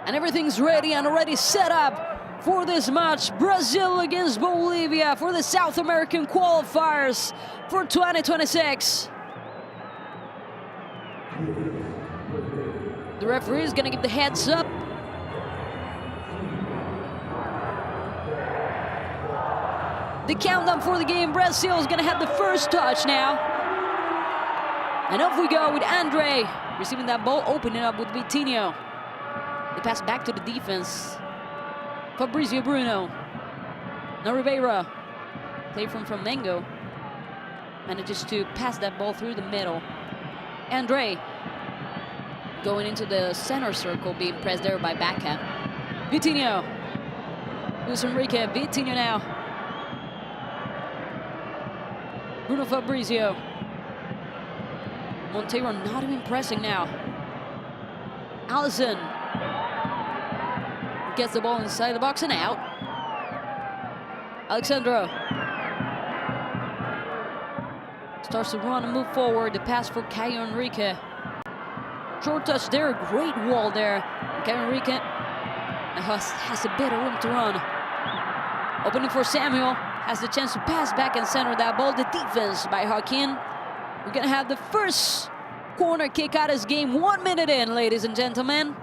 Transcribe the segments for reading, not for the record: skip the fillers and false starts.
And everything's ready and already set up for this match. Brazil against Bolivia for the South American qualifiers for 2026. The referee is going to give the heads up. The countdown for the game. Brazil is going to have the first touch now. And off we go with Andre receiving that ball, opening up with Vitinho. They pass back to the defense. Fabrizio Bruno. Now Ribeira. Play from Flamengo. Manages to pass that ball through the middle. Andre going into the center circle, being pressed there by Baca. Vitinho. Luis Enrique. Vitinho now. Bruno Fabrizio. Monteiro not even pressing now. Alisson gets the ball inside the box and out. Alexandro starts to run and move forward. The pass for Caio Enrique. Short touch there, great wall there. Caio Enrique has a bit of room to run. Opening for Samuel, has the chance to pass back and center that ball. The defense by Joaquin. We're gonna have the first corner kick out of this game 1 minute in, ladies and gentlemen.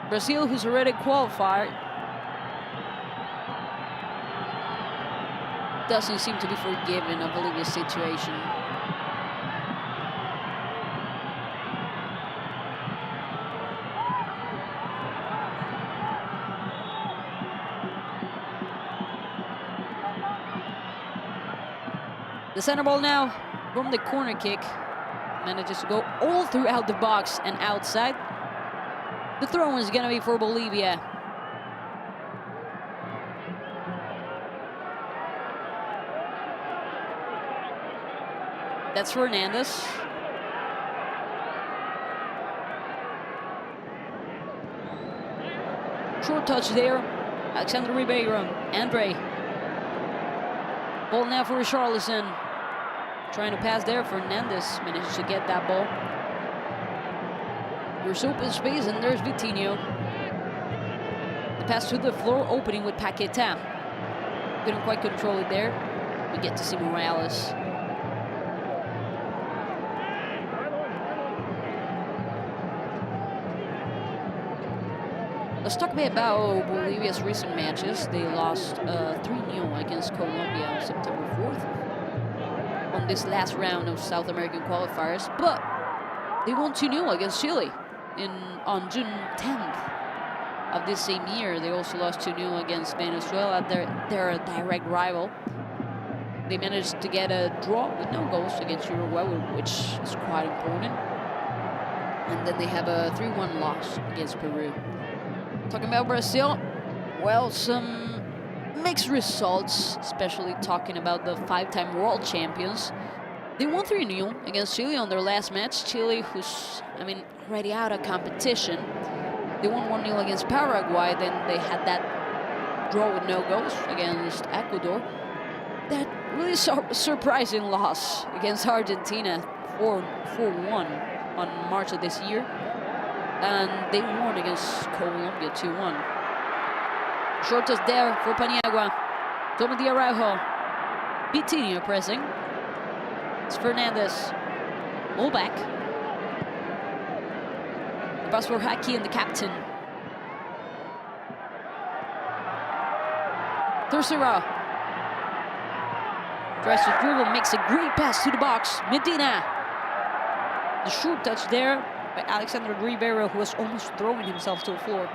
Brazil, who's already qualified, doesn't seem to be forgiven of Bolivia's situation. The center ball now from the corner kick manages to go all throughout the box and outside. The throw is going to be for Bolivia. That's Fernandez. Short touch there. Alexander Ribeiro. Andre. Ball now for Richarlison. Trying to pass there. Fernandez manages to get that ball. There's open space, and there's Vitinho. The pass to the floor, opening with Paqueta. Couldn't quite control it there. We get to see Morales. Let's talk a bit about Bolivia's recent matches. They lost 3-0 against Colombia on September 4th on this last round of South American qualifiers, but they won 2-0 against Chile on June 10th of this same year. They also lost 2-0 against Venezuela, their direct rival. They managed to get a draw with no goals against Uruguay, which is quite important. And then they have a 3-1 loss against Peru. Talking about Brazil, well, some mixed results, especially talking about the 5-time world champions. They won 3-0 against Chile on their last match. Chile, who's, already out of competition. They won 1-0 against Paraguay. Then they had that draw with no goals against Ecuador. That really surprising loss against Argentina, 4-1 on March of this year. And they won against Colombia 2-1. Short touch there for Paniagua. Toma de Araujo. Vitinho pressing. It's Fernandez. Ball back. The pass for Haki and the captain. Terceira. Tries to dribble, makes a great pass to the box. Medina. The short touch there by Alexander Ribeiro, who was almost throwing himself to the floor.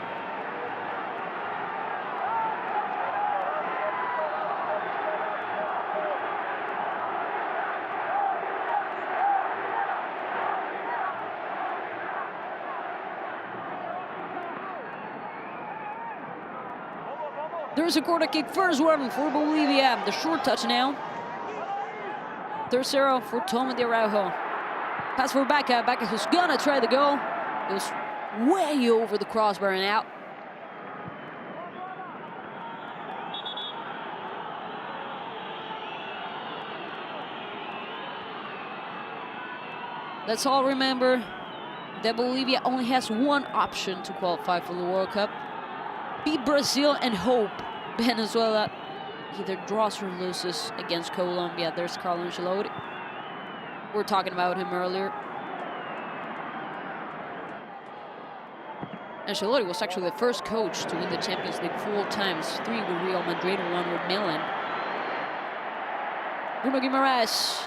There's a corner kick, first one for Bolivia. The short touch now. Terceiro for Toma de Araujo. Pass for Baca. Baca who's gonna try the goal. It was way over the crossbar and out. Let's all remember that Bolivia only has one option to qualify for the World Cup. Beat Brazil and hope Venezuela either draws or loses against Colombia. There's Carlo Ancelotti. We were talking about him earlier. Ancelotti was actually the first coach to win the Champions League 4 times, 3 with Real Madrid and 1 with Milan. Bruno Guimaraes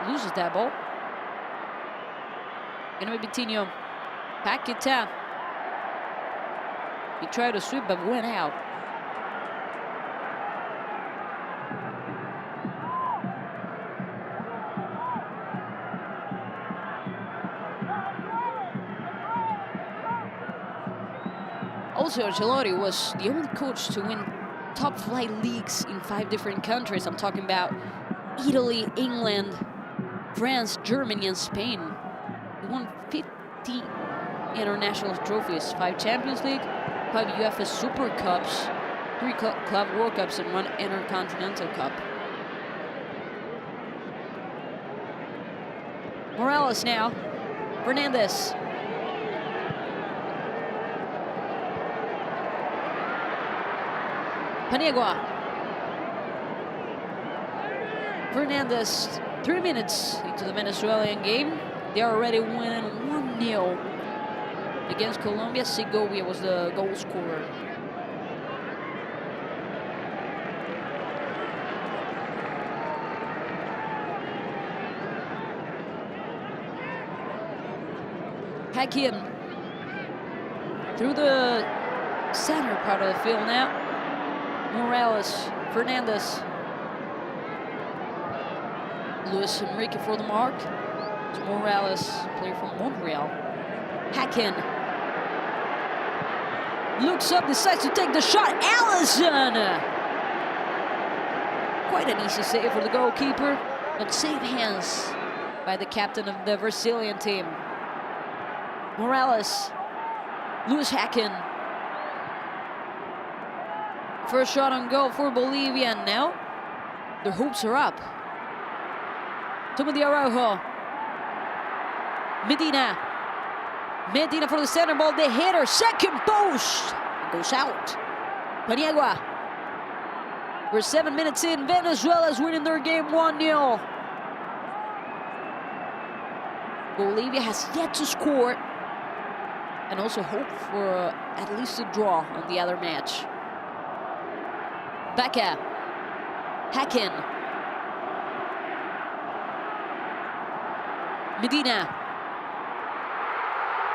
loses that ball. Gonna be Vitinho. Paquetá. He tried to sweep but went out. Also, Ancelotti was the only coach to win top flight leagues in 5 different countries. I'm talking about Italy, England, France, Germany, and Spain. He won 50 international trophies, 5 Champions League, 5 UEFA Super Cups, 3 Club World Cups, and 1 Intercontinental Cup. Morales now. Fernandez. Paniagua. Fernandez, 3 minutes into the Venezuelan game. They are already winning 1-0 against Colombia. Segovia was the goal scorer. Hakim through the center part of the field now. Morales, Fernandez. Luis Enrique for the mark. It's Morales, player from Montreal. Hakim looks up, decides to take the shot. Allison! Quite an easy save for the goalkeeper, but safe hands by the captain of the Brazilian team. Morales, Luis Hakim. First shot on goal for Bolivia, and now their hopes are up. Timothy Araujo. Medina. Medina for the center ball, the header, second post. It goes out. Paniagua. We're 7 minutes in, Venezuela's winning their game 1-0. Bolivia has yet to score and also hope for at least a draw on the other match. Baca. Hakim. Medina.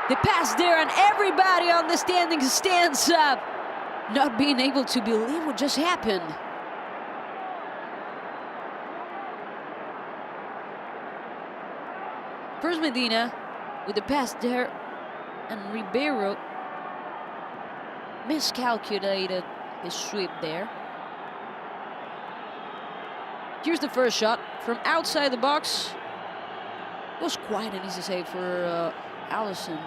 The pass there, and everybody on the standing stands up, not being able to believe what just happened. First Medina with the pass there, and Ribeiro miscalculated his sweep there. Here's the first shot from outside the box. It was quite an easy save for Allison.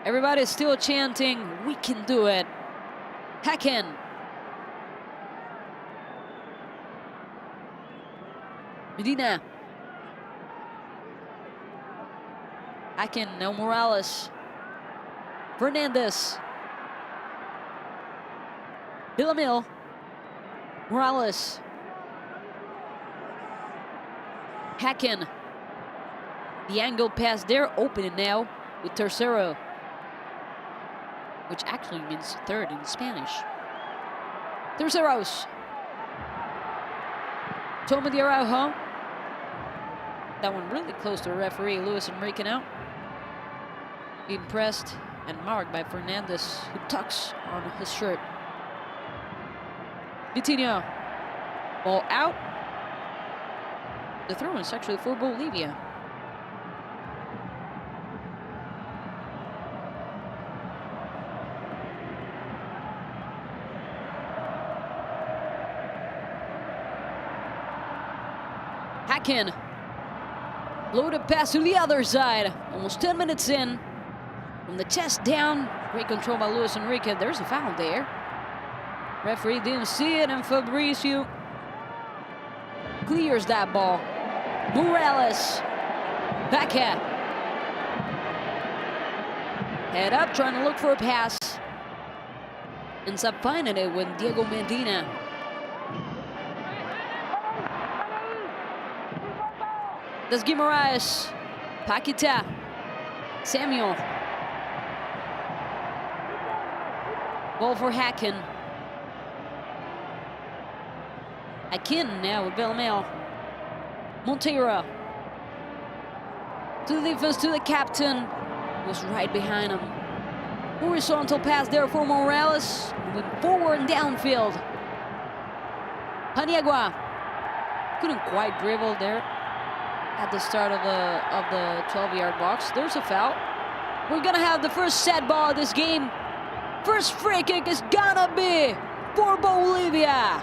Everybody's still chanting, "We can do it." Hakim. Medina. Hakim, now Morales. Fernandez. Villamil. Morales. Hakim. The angle pass there, opening now with Tercero, which actually means third in Spanish. Terceros. Toma de Araujo. That one really close to the referee, Luis Enrique now. Being pressed and marked by Fernandez, who tucks on his shirt. Vitinho. Ball out. The throw is actually for Bolivia. Hakim. Loaded pass to the other side. Almost 10 minutes in. From the chest down, great control by Luis Enrique. There's a foul there. Referee didn't see it, and Fabrizio clears that ball. Morales, backhand. Head up, trying to look for a pass. Ends up finding it with Diego Medina. That's Guimaraes. Paqueta. Samuel. Ball for Hacken. Akin now with Belmel. Monteiro. To the defense, to the captain. Was right behind him. Horizontal pass there for Morales. Moving forward and downfield. Paniagua. Couldn't quite dribble there at the start of the 12-yard box. There's a foul. We're gonna have the first set ball of this game. First free kick is gonna be for Bolivia.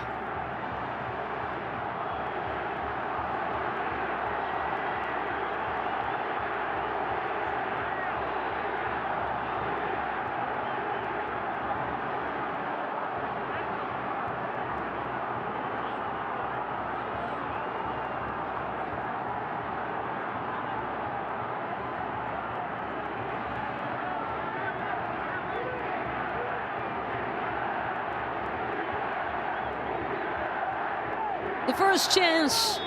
The first chance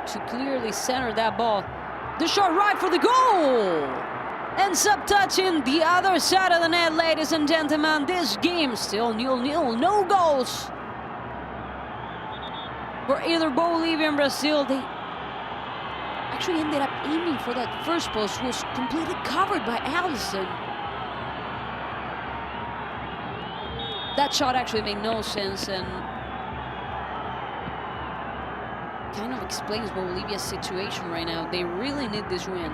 to clearly center that ball. The shot right for the goal. Ends up touching the other side of the net, ladies and gentlemen. This game still 0-0, no goals for either Bolivia and Brazil. They actually ended up aiming for that first post, was completely covered by Allison. That shot actually made no sense and kind of explains Bolivia's situation right now. They really need this win.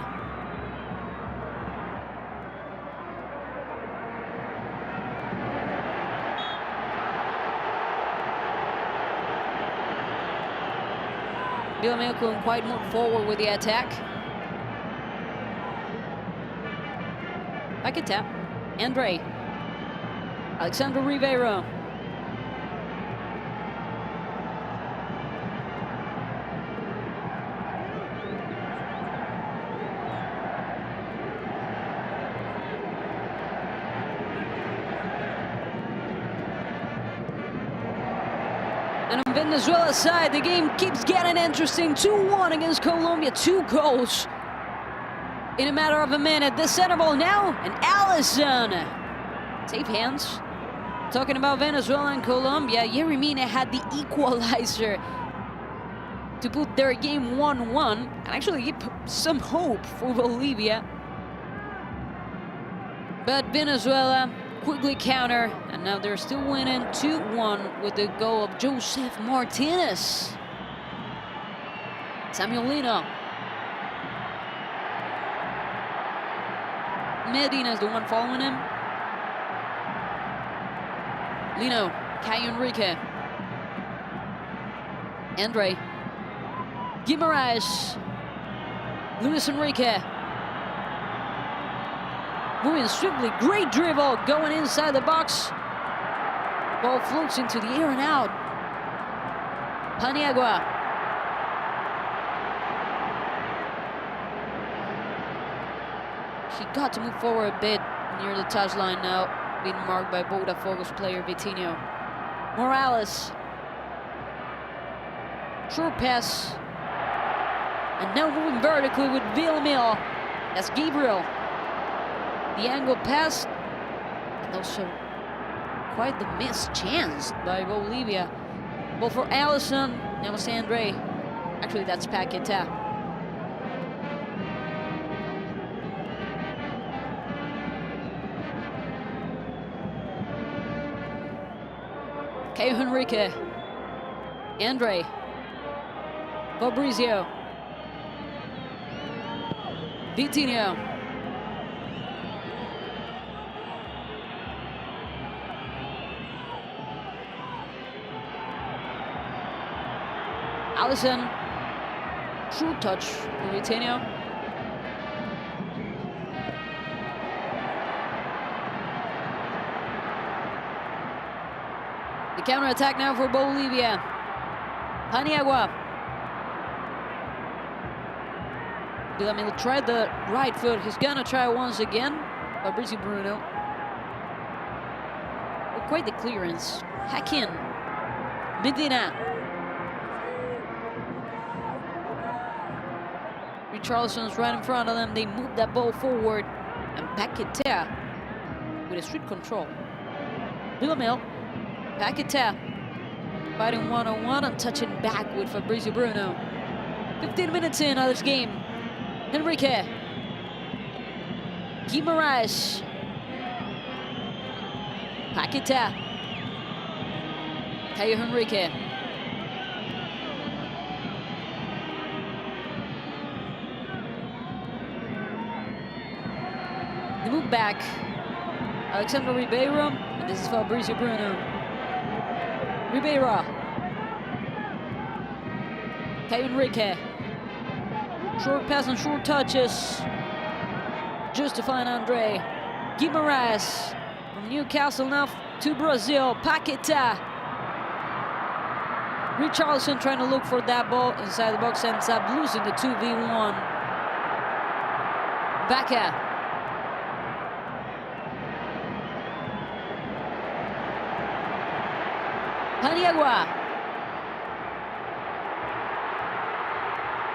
Villamil couldn't quite move forward with the attack. Paqueta, Andre, Alexandre Ribeiro. And on Venezuela's side, the game keeps getting interesting. 2-1 against Colombia, 2 goals in a matter of a minute. The center ball now, and Allison. Safe hands. Talking about Venezuela and Colombia, Yerry Mina had the equalizer to put their game 1-1 and actually give some hope for Bolivia. But Venezuela quickly counter, and now they're still winning 2-1 with the goal of Joseph Martinez. Samuel Lino. Medina is the one following him. Lino, Caio Enrique. Andre. Guimaraes. Luis Enrique. Moving swiftly, great dribble, going inside the box. Ball floats into the air and out. Paniagua. He got to move forward a bit near the touchline now, being marked by Botafogo's player Vitinho. Morales. Short pass. And now moving vertically with Villamil. That's Gabriel. The angle pass, and also quite the missed chance by Bolivia. Ball for Allison, now it's Andre. Actually, that's Paqueta. Caio Enrique. Andre. Fabrizio. Vitinho. Allison, true touch for Vitinho. The counter-attack now for Bolivia. Paniagua. Villamil tried the right foot. He's gonna try once again. Fabrizio Bruno. But quite the clearance. Hack-in. Medina. Richarlison's right in front of them. They move that ball forward. And Paquetá with a strict control. Villamil. Paquetá. Fighting one-on-one and touching back with Fabrizio Bruno. 15 minutes in of this game. Henrique. Guimaraes. Paquetá. Caio Henrique. They move back. Alexander Ribeiro. And this is Fabrizio Bruno. Ribeiro. Caio Henrique. Short pass and short touches. Just to find Andre. Guimaraes from Newcastle now to Brazil. Paquetá. Richarlison trying to look for that ball inside the box, ends up losing the 2v1. Vaca. Paniagua.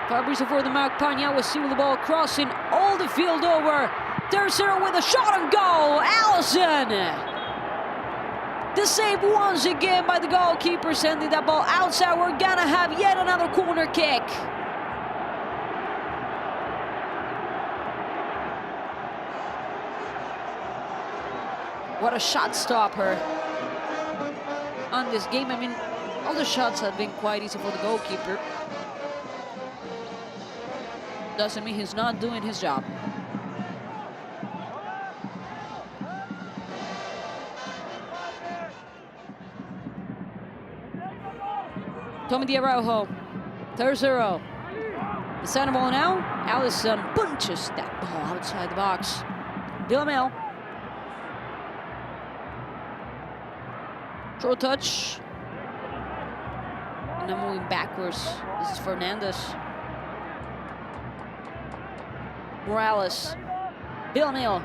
Fabrizio for the mark. Paniagua see the ball crossing all the field over. Tercero with a shot on goal. Allison. The save once again by the goalkeeper, sending that ball outside. We're gonna have yet another corner kick. What a shot stopper on this game. I mean, all the shots have been quite easy for the goalkeeper. Doesn't mean he's not doing his job. Tommy Di Araujo, Tercero. The center ball now. Allison punches that ball outside the box. Villamil. Short touch. And then moving backwards. This is Fernandez. Morales. Villamil.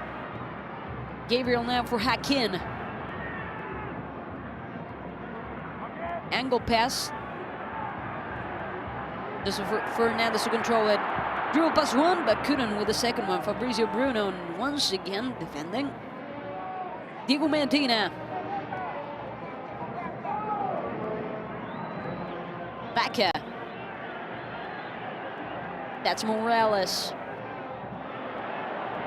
Gabriel now for Hack-in. Angle pass. This is for Fernandez to control it. Drew pass one, but couldn't with the second one. Fabrizio Bruno once again defending. Diego Medina. Vaca. That's Morales.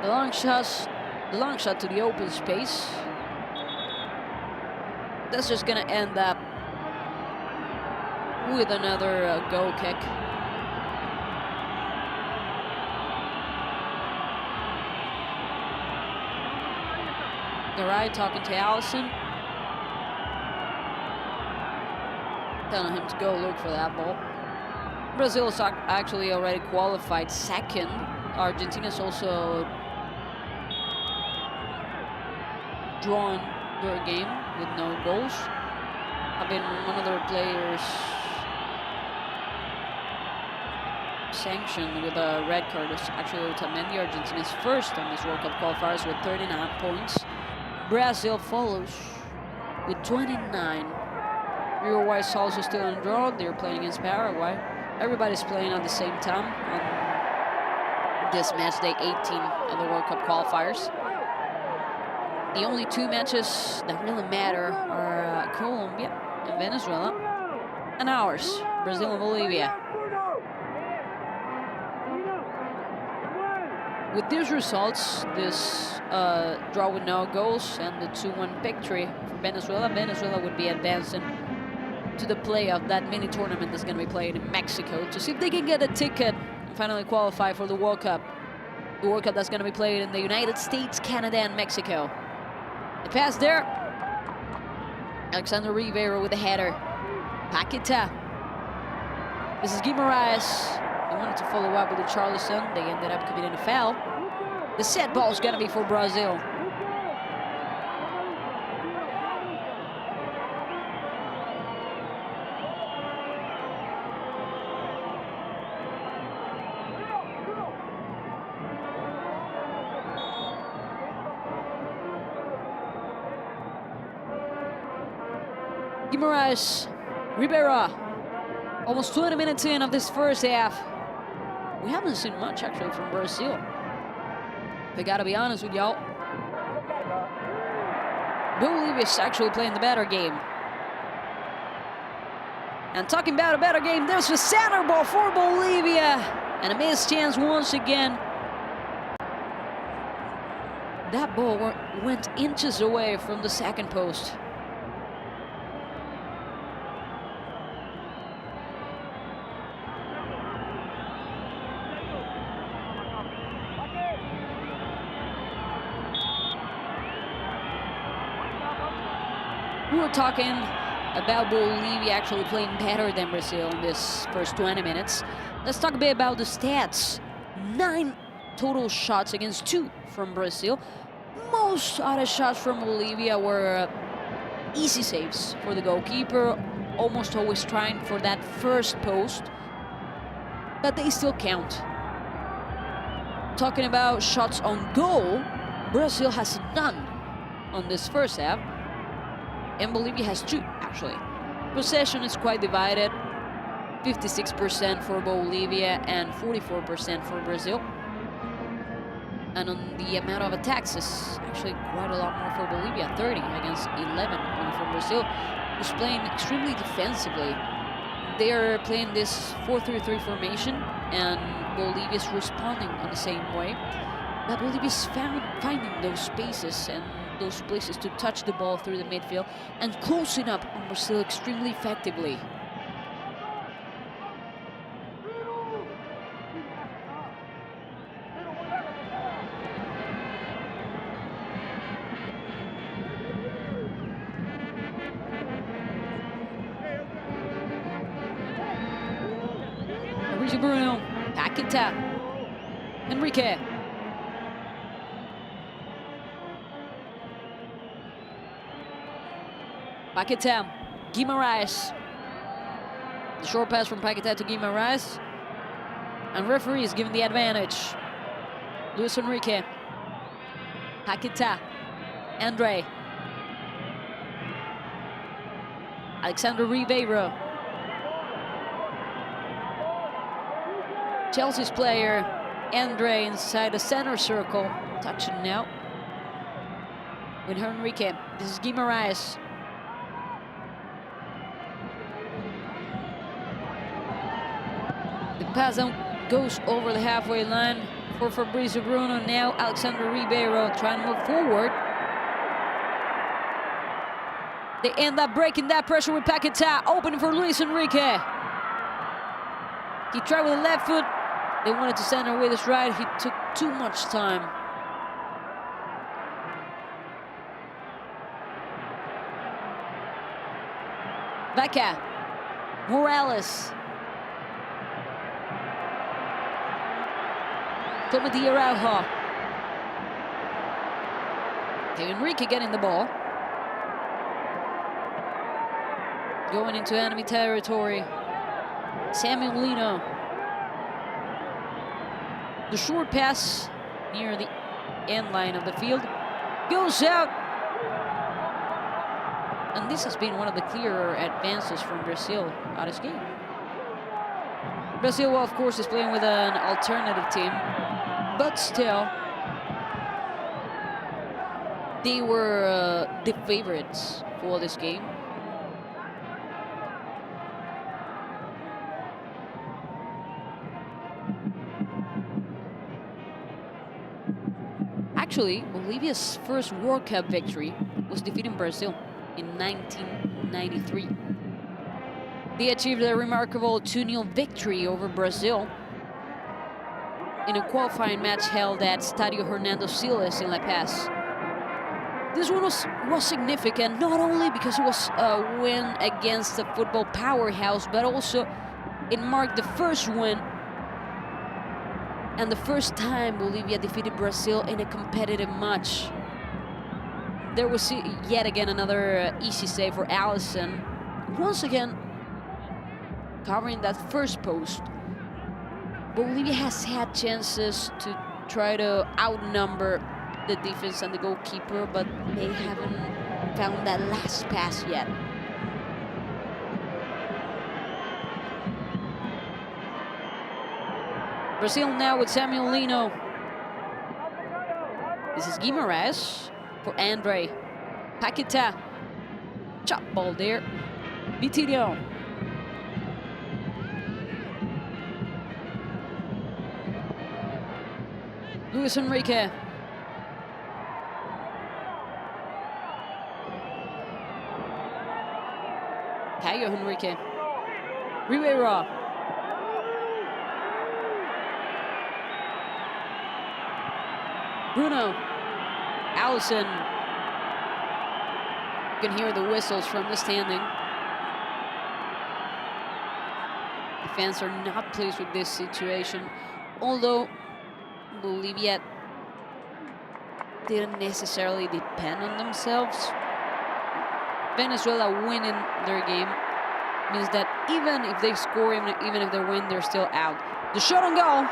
The long shot to the open space. That's just gonna end up with another goal kick. Garay talking to Allison. Telling him to go look for that ball. Brazil is actually already qualified second. Argentina's also drawn their game with no goals. I mean, one of their players sanctioned with a red card is actually Otamendi. Argentina's first on this World Cup qualifiers with 39 points. Brazil follows with 29. Uruguay is also still in draw. They're playing against Paraguay. Everybody's playing at the same time on this match day 18 of the World Cup qualifiers. The only two matches that really matter are Colombia and Venezuela, and ours, Brazil and Bolivia. With these results, this draw with no goals and the 2-1 victory for Venezuela, Venezuela would be advancing to the playoff, that mini tournament that's going to be played in Mexico, to see if they can get a ticket and finally qualify for the World Cup. The World Cup that's going to be played in the United States, Canada, and Mexico. The pass there. Alexander Ribeiro with the header. Paquetá. This is Guimaraes. They wanted to follow up with the Richarlison. They ended up committing a foul. The set ball is going to be for Brazil. Guimaraes, Rivera. Almost 20 minutes in of this first half. We haven't seen much actually from Brazil. I gotta be honest with y'all. Bolivia is actually playing the better game. And talking about a better game, there's a center ball for Bolivia. And a missed chance once again. That ball went inches away from the second post. We were talking about Bolivia actually playing better than Brazil in this first 20 minutes. Let's talk a bit about the stats. 9 total shots against 2 from Brazil. Most of the shots from Bolivia were easy saves for the goalkeeper, almost always trying for that first post, but they still count. Talking about shots on goal, Brazil has none on this first half, and Bolivia has 2, actually. Possession is quite divided, 56% for Bolivia and 44% for Brazil. And on the amount of attacks, is actually quite a lot more for Bolivia, 30 against 11 from Brazil, who's playing extremely defensively. They are playing this 4-3-3 formation, and Bolivia is responding on the same way. But Bolivia is finding those spaces and those places to touch the ball through the midfield and closing up on Brazil extremely effectively. Bruno, Paquetá, Enrique. Paquetá, Guimaraes. The short pass from Paquetá to Guimaraes. And referee is given the advantage. Luis Enrique. Paquetá. Andre. Alexander Ribeiro. Chelsea's player, Andre, inside the center circle. Touching now. With Enrique. This is Guimaraes. The pass goes over the halfway line for Fabrizio Bruno. Now Alexander Ribeiro trying to move forward. They end up breaking that pressure with Paquetá, opening for Luis Enrique. He tried with the left foot. They wanted to center with his right. He took too much time. Vaca. Morales. Clemente Araujo. Enrique getting the ball. Going into enemy territory. Samuel Lino. The short pass near the end line of the field goes out. And this has been one of the clearer advances from Brazil out of this game. Brazil, well, of course, is playing with an alternative team, but still, they were the favorites for this game. Actually, Bolivia's first World Cup victory was defeating Brazil in 1993. They achieved a remarkable 2-0 victory over Brazil in a qualifying match held at Stadio Hernando Siles in La Paz. This one was significant, not only because it was a win against a football powerhouse, but also it marked the first win and the first time Bolivia defeated Brazil in a competitive match. There was yet again another easy save for Alisson. Once again, covering that first post. Bolivia has had chances to try to outnumber the defense and the goalkeeper, but they haven't found that last pass yet. Brazil now with Samuel Lino. This is Guimaraes for Andre. Paquetá. Chop ball there. Vitinho. Luis Enrique. Caio Henrique. Rivera. Bruno. Allison. You can hear the whistles from the standing. The fans are not pleased with this situation, although Bolivia didn't necessarily depend on themselves. Venezuela winning their game means that even if they score, even if they win, they're still out. The shot on goal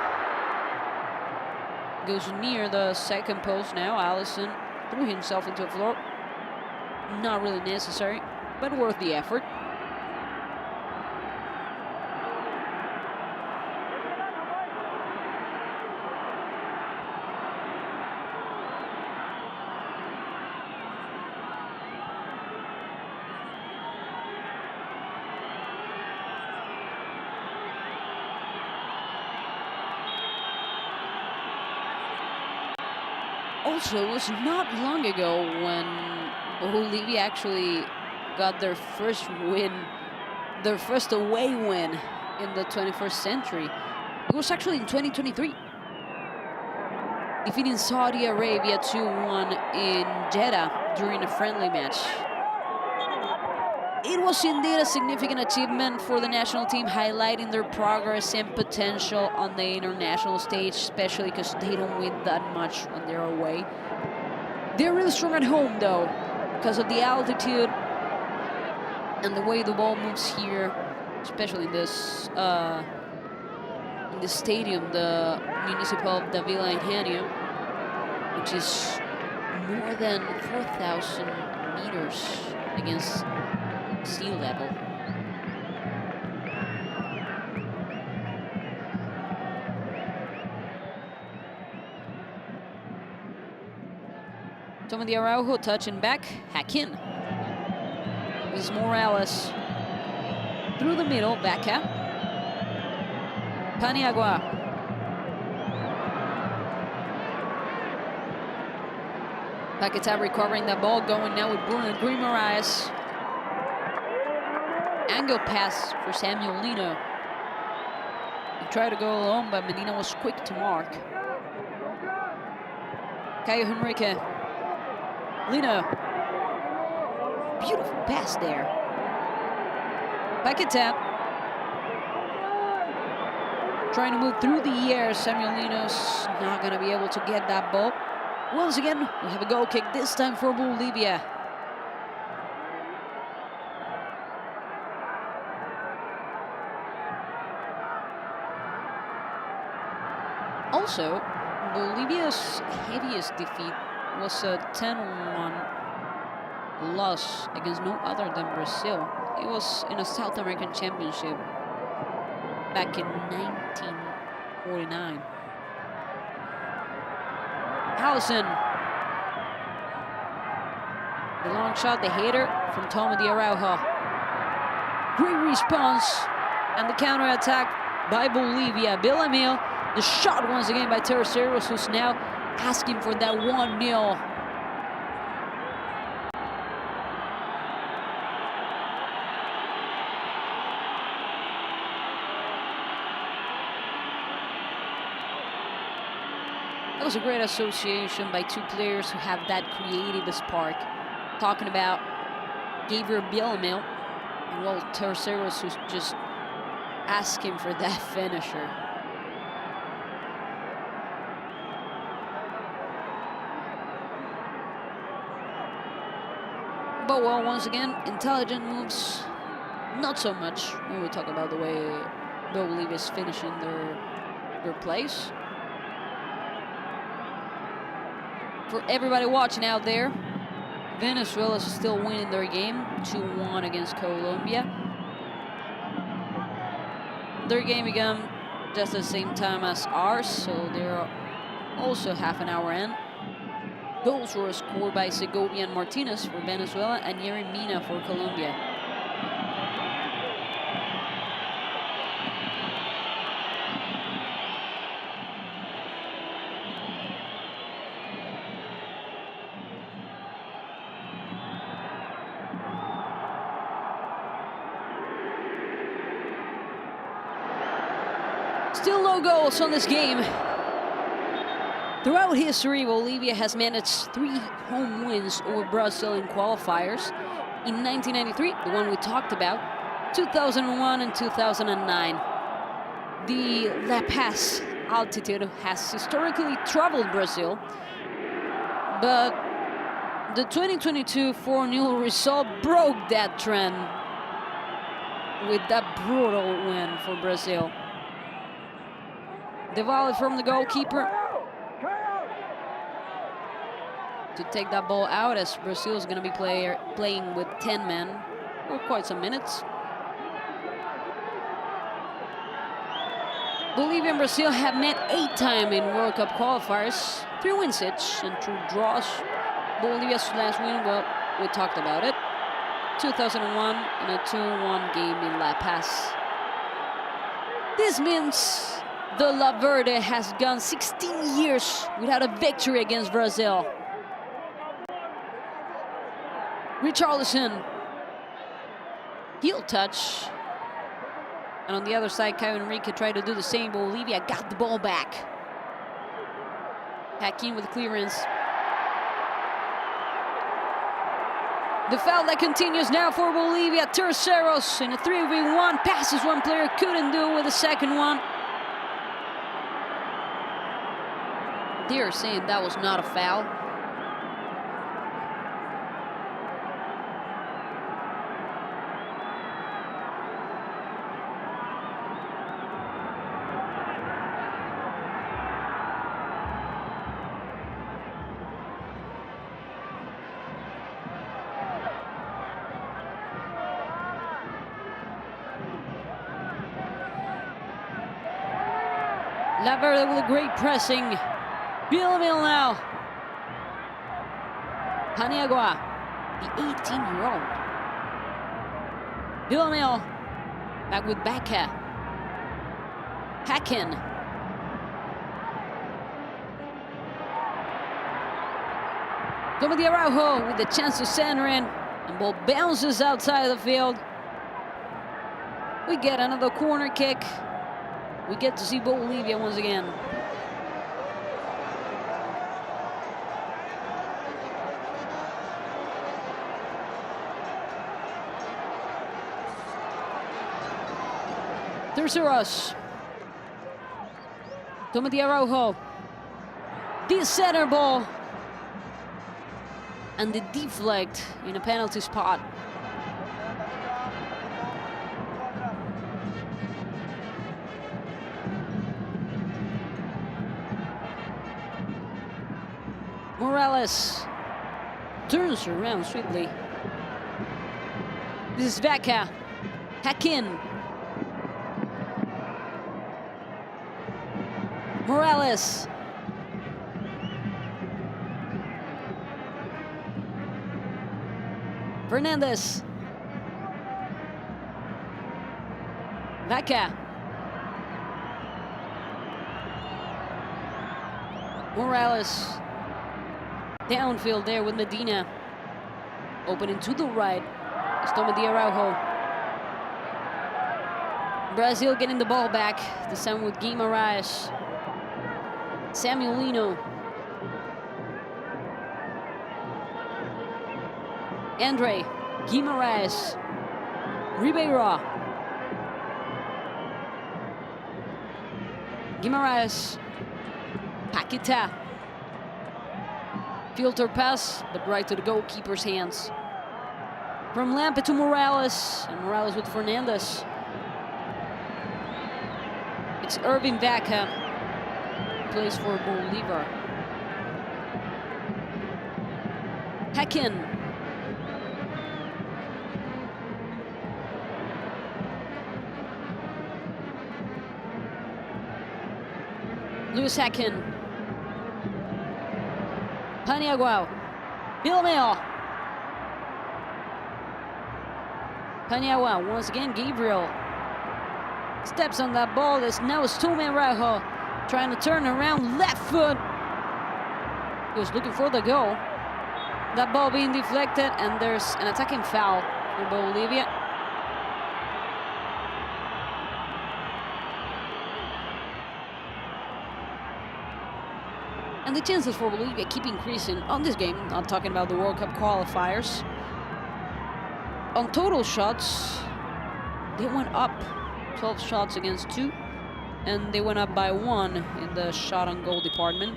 goes near the second post now. Allison threw himself into the floor. Not really necessary, but worth the effort. Also, it was not long ago when Bolivia actually got their first win, their first away win in the 21st century. It was actually in 2023, defeating Saudi Arabia 2-1 in Jeddah during a friendly match. It was indeed a significant achievement for the national team, highlighting their progress and potential on the international stage, especially because they don't win that much when they're away. They're really strong at home, though, because of the altitude and the way the ball moves here, especially in this in the stadium, the Municipal of Davila Ingenio, which is more than 4,000 meters against sea level. Toma de Araujo touching back, Hakin. This is Morales. Through the middle, Baca. Paniagua. Paquetá recovering that ball, going now with Bruno Guimaraes. Angle pass for Samuel Lino. He tried to go alone, but Medina was quick to mark. Caio Henrique. Lino. Beautiful pass there. Paquetá. Trying to move through the air. Samuel Lino's not going to be able to get that ball. Once again, we have a goal kick, this time for Bolivia. Also, Bolivia's heaviest defeat was a 10-1 loss against no other than Brazil. It was in a South American Championship back in 1949. Allison. The long shot, the header from Toma de Araujo. Great response and the counter-attack by Bolivia. Villamil. The shot once again by Terceros, who's now asking for that 1-0. That was a great association by two players who have that creative spark. Talking about Gabriel Villamil and well, Terceros, who's just asking for that finisher. But well, once again, intelligent moves, not so much when we talk about the way Bolivia is finishing their plays. For everybody watching out there, Venezuela is still winning their game, 2-1 against Colombia. Their game began just at the same time as ours, so they're also half an hour in. Goals were scored by Segovia and Martinez for Venezuela and Yerry Mina for Colombia. Still no goals on this game. Throughout history, Bolivia has managed 3 home wins over Brazil in qualifiers. In 1993, the one we talked about, 2001 and 2009. The La Paz altitude has historically troubled Brazil, but the 2022 4-0 result broke that trend with that brutal win for Brazil. The volley from the goalkeeper to take that ball out, as Brazil is going to be playing with 10 men for quite some minutes. Bolivia and Brazil have met 8 times in World Cup qualifiers, 3 wins each and 2 draws. Bolivia's last win, well, we talked about it, 2001 in a 2-1 game in La Paz. This means the La Verde has gone 16 years without a victory against Brazil. Richarlison, heel touch. And on the other side, Caio Henrique tried to do the same. Bolivia got the ball back. Hakim with clearance. The foul that continues now for Bolivia. Terceros in a 3v1. Passes one player, couldn't do with the second one. They're saying that was not a foul. La Verde with a great pressing. Villamil now. Paniagua, the 18-year-old. Villamil back with Baca. Hacken. Tommy Araujo with the chance to center in. And ball bounces outside the field. We get another corner kick. We get to see Bolivia once again. Terceros. Tommy Araujo. This center ball. And the deflect in a penalty spot. Morales turns around swiftly. This is Vaca. Hakin. Morales. Fernandez. Vaca. Morales. Downfield there with Medina. Opening to the right. It's Tommy Araujo. Brazil getting the ball back. This time with Guimaraes. Samuelino. Andre. Guimaraes. Ribeiro. Guimaraes. Paqueta. Filter pass, but right to the goalkeeper's hands. From Lampe to Morales, and Morales with Fernandez. It's Irving Vaca, plays for Bolívar. Hacken. Lewis Hacken. Paniagua. Villamil. Paniagua once again. Gabriel steps on that ball. There's now Stuman Rauho trying to turn around left foot. He was looking for the goal. That ball being deflected, and there's an attacking foul for Bolivia. And the chances for Bolivia keep increasing on this game. Not talking about the World Cup qualifiers. On total shots, they went up 12 shots against 2, and they went up by 1 in the shot on goal department.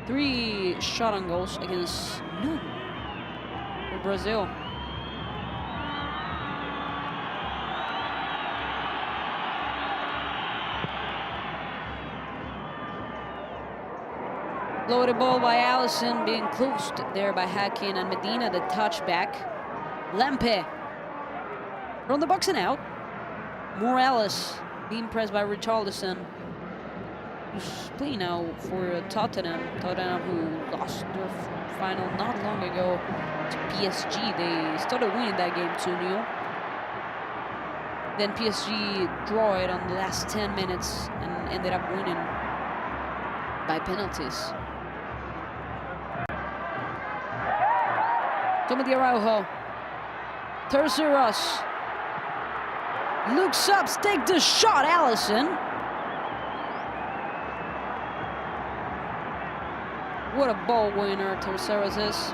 3 shot on goals against none for Brazil. Loaded ball by Allison, being closed there by Hacken and Medina, the touchback. Lempe from the box and out. Morales being pressed by Richarlison, who's playing now for Tottenham. Tottenham, who lost their final not long ago to PSG. They started winning that game 2-0. Then PSG draw it on the last 10 minutes and ended up winning by penalties. Tommy Araujo. Terceros. Looks up, takes the shot, Allison. What a ball winner Terceros is.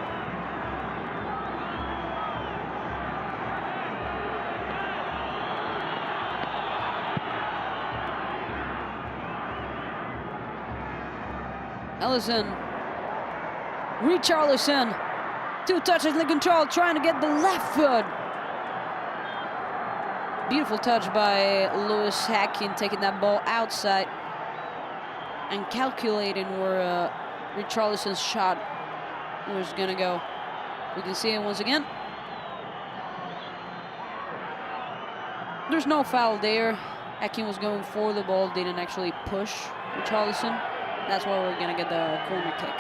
Allison. Richarlison. 2 touches in the control, trying to get the left foot. Beautiful touch by Lewis Hacken, taking that ball outside and calculating where Richarlison's shot was gonna go. We can see it once again. There's no foul there. Hacken was going for the ball, didn't actually push Richarlison. That's why we're gonna get the corner kick.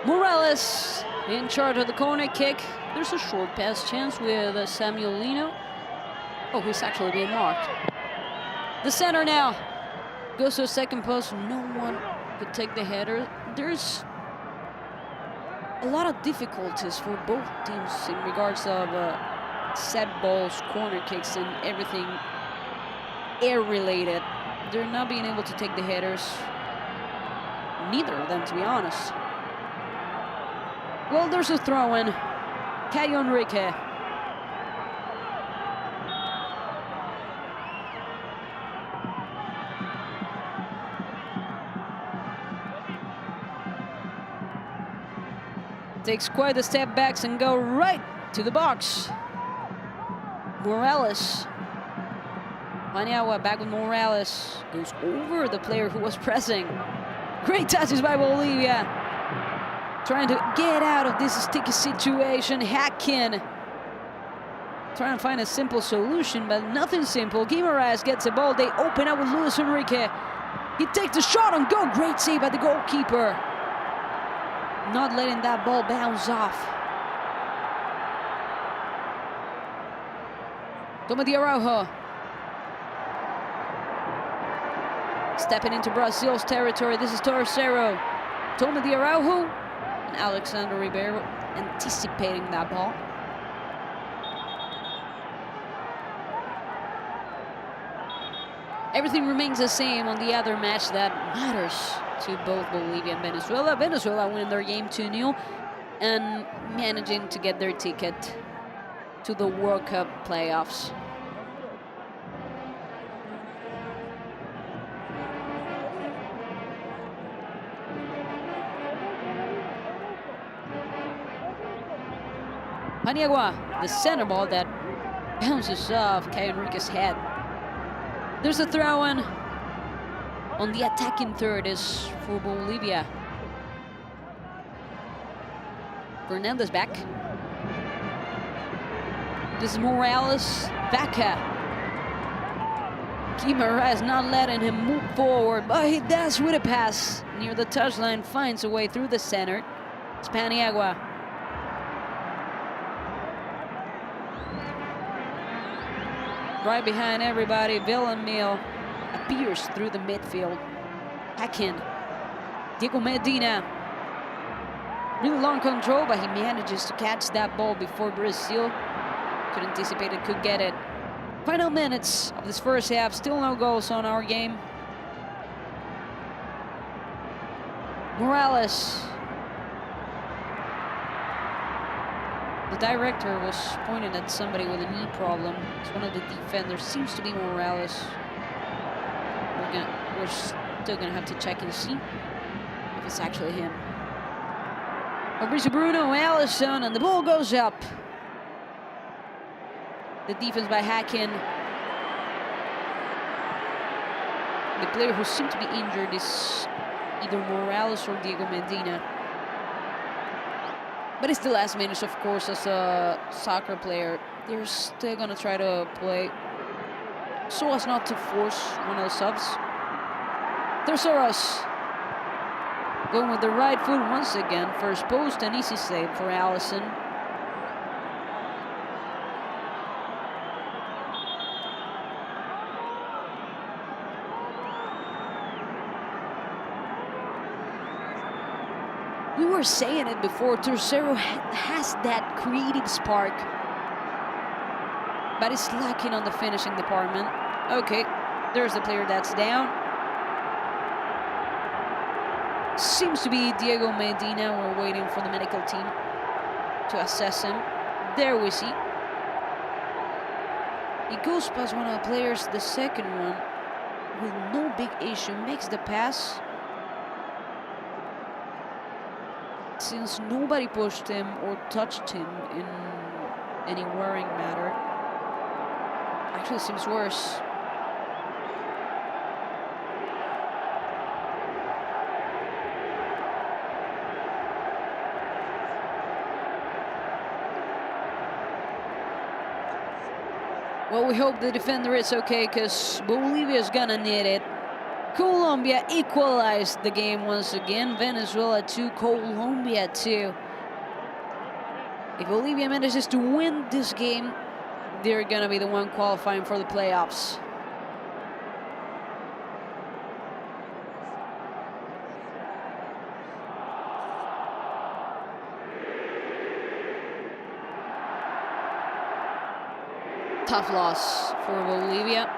Morales in charge of the corner kick. There's a short pass chance with Samuel Lino. Oh, he's actually being marked. The center now goes to a second post. No one could take the header. There's a lot of difficulties for both teams in regards of set balls, corner kicks, and everything air-related. They're not being able to take the headers. Neither of them, to be honest. Well, there's a throw-in. Caio Enrique. Takes quite a step back and go right to the box. Morales. Paniagua back with Morales. Goes over the player who was pressing. Great touches by Bolivia. Trying to get out of this sticky situation. Hacken trying to find a simple solution, but nothing simple. Guimaraes gets the ball. They open up with Luis Enrique. He takes the shot on goal. Great save by the goalkeeper. Not letting that ball bounce off. Tommy Araujo. Stepping into Brazil's territory. This is Terceiro. Tommy Araujo. And Alexander Ribeiro anticipating that ball. Everything remains the same on the other match that matters to both Bolivia and Venezuela. Venezuela winning their game 2-0 and managing to get their ticket to the World Cup playoffs. Paniagua, the center ball that bounces off Caio Enrique's head. There's a throw-in. On the attacking third is for Bolivia. Fernandez back. This is Morales. Vaca. Guimaraes not letting him move forward, but he does with a pass. Near the touchline, finds a way through the center. It's Paniagua. Right behind everybody, Villamil appears through the midfield. Hacken. Diego Medina. Really long control, but he manages to catch that ball before Brazil could anticipate it, could get it. Final minutes of this first half, still no goals on our game. Morales. The director was pointing at somebody with a knee problem. It's one of the defenders, seems to be Morales. We're still gonna have to check and see if it's actually him. Fabrizio Bruno, Allison, and the ball goes up. The defense by Hacken. The player who seemed to be injured is either Morales or Diego Medina. But it's the last minutes, of course, as a soccer player. They're still gonna try to play so as not to force one of the subs. Terceros going with the right foot once again. First post, an easy save for Allison. We were saying it before, Tercero has that creative spark, but it's lacking on the finishing department. Okay, there's the player that's down. Seems to be Diego Medina. We're waiting for the medical team to assess him. There we see. He goes past one of the players, the second one, with no big issue, makes the pass. Since nobody pushed him or touched him in any worrying matter. Actually seems worse. Well, we hope the defender is okay, because Bolivia is gonna need it. Colombia equalized the game once again. Venezuela 2, Colombia 2. If Bolivia manages to win this game, they're gonna be the one qualifying for the playoffs. Tough loss for Bolivia.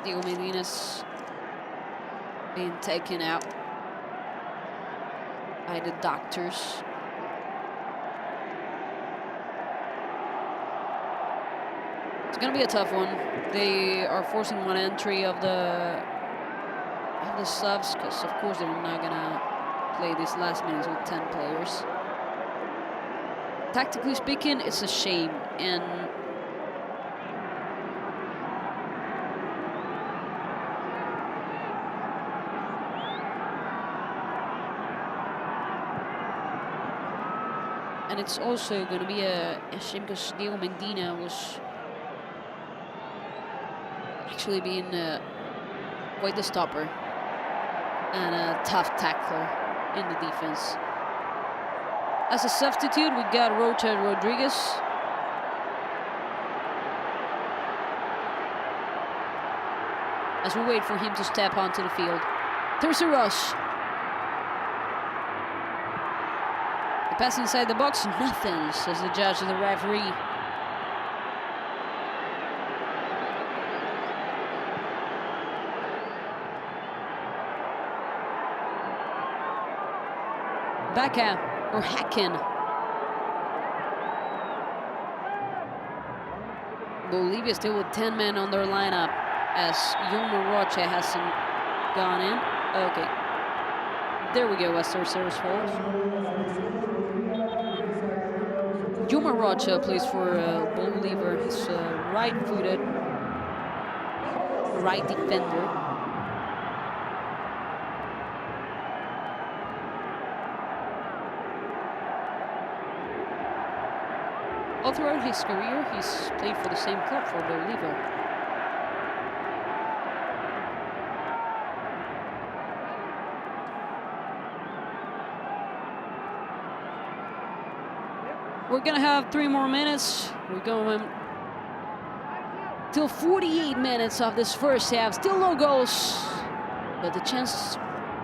Diego Medina's being taken out by the doctors. It's gonna be a tough one. They are forcing one entry of the subs, because of course they're not gonna play these last minutes with 10 players. Tactically speaking, it's a shame, and it's also going to be a shame, because Diego Medina was actually being quite the stopper and a tough tackler in the defense. As a substitute, we got Rocha Rodriguez. As we wait for him to step onto the field. There's a rush. Pass inside the box, nothing, says the judge and the referee. Vaca or Hacken. Bolivia still with 10 men on their lineup, as Yoma Rocha hasn't gone in. Okay. There we go, Western Service fault. Yoma Rocha plays for Bolivia. He's right-footed right defender. All throughout his career, he's played for the same club, for Bolivia. We're gonna have 3 more minutes. We're going till 48 minutes of this first half. Still no goals, but the chance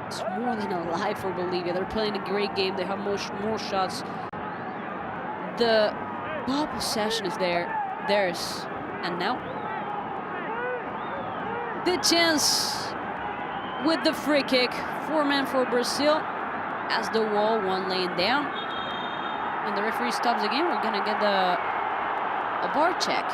is more than alive for Bolivia. They're playing a great game. They have more shots. The ball possession is theirs. And now the chance with the free kick. 4 men for Brazil as the wall, 1 laying down. And the referee stops again. We're gonna get a VAR check.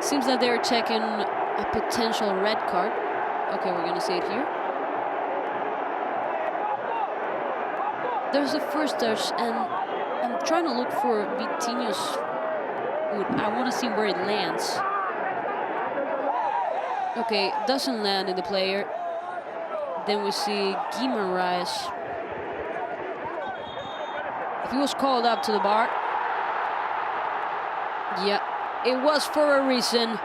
Seems that they're checking a potential red card. Okay, we're gonna see it here. There's a first touch, and I'm trying to look for Vitinho's foot. I want to see where it lands. Okay, doesn't land in the player. Then we see Guimaraes. If he was called up to the bar. Yeah. It was for a reason.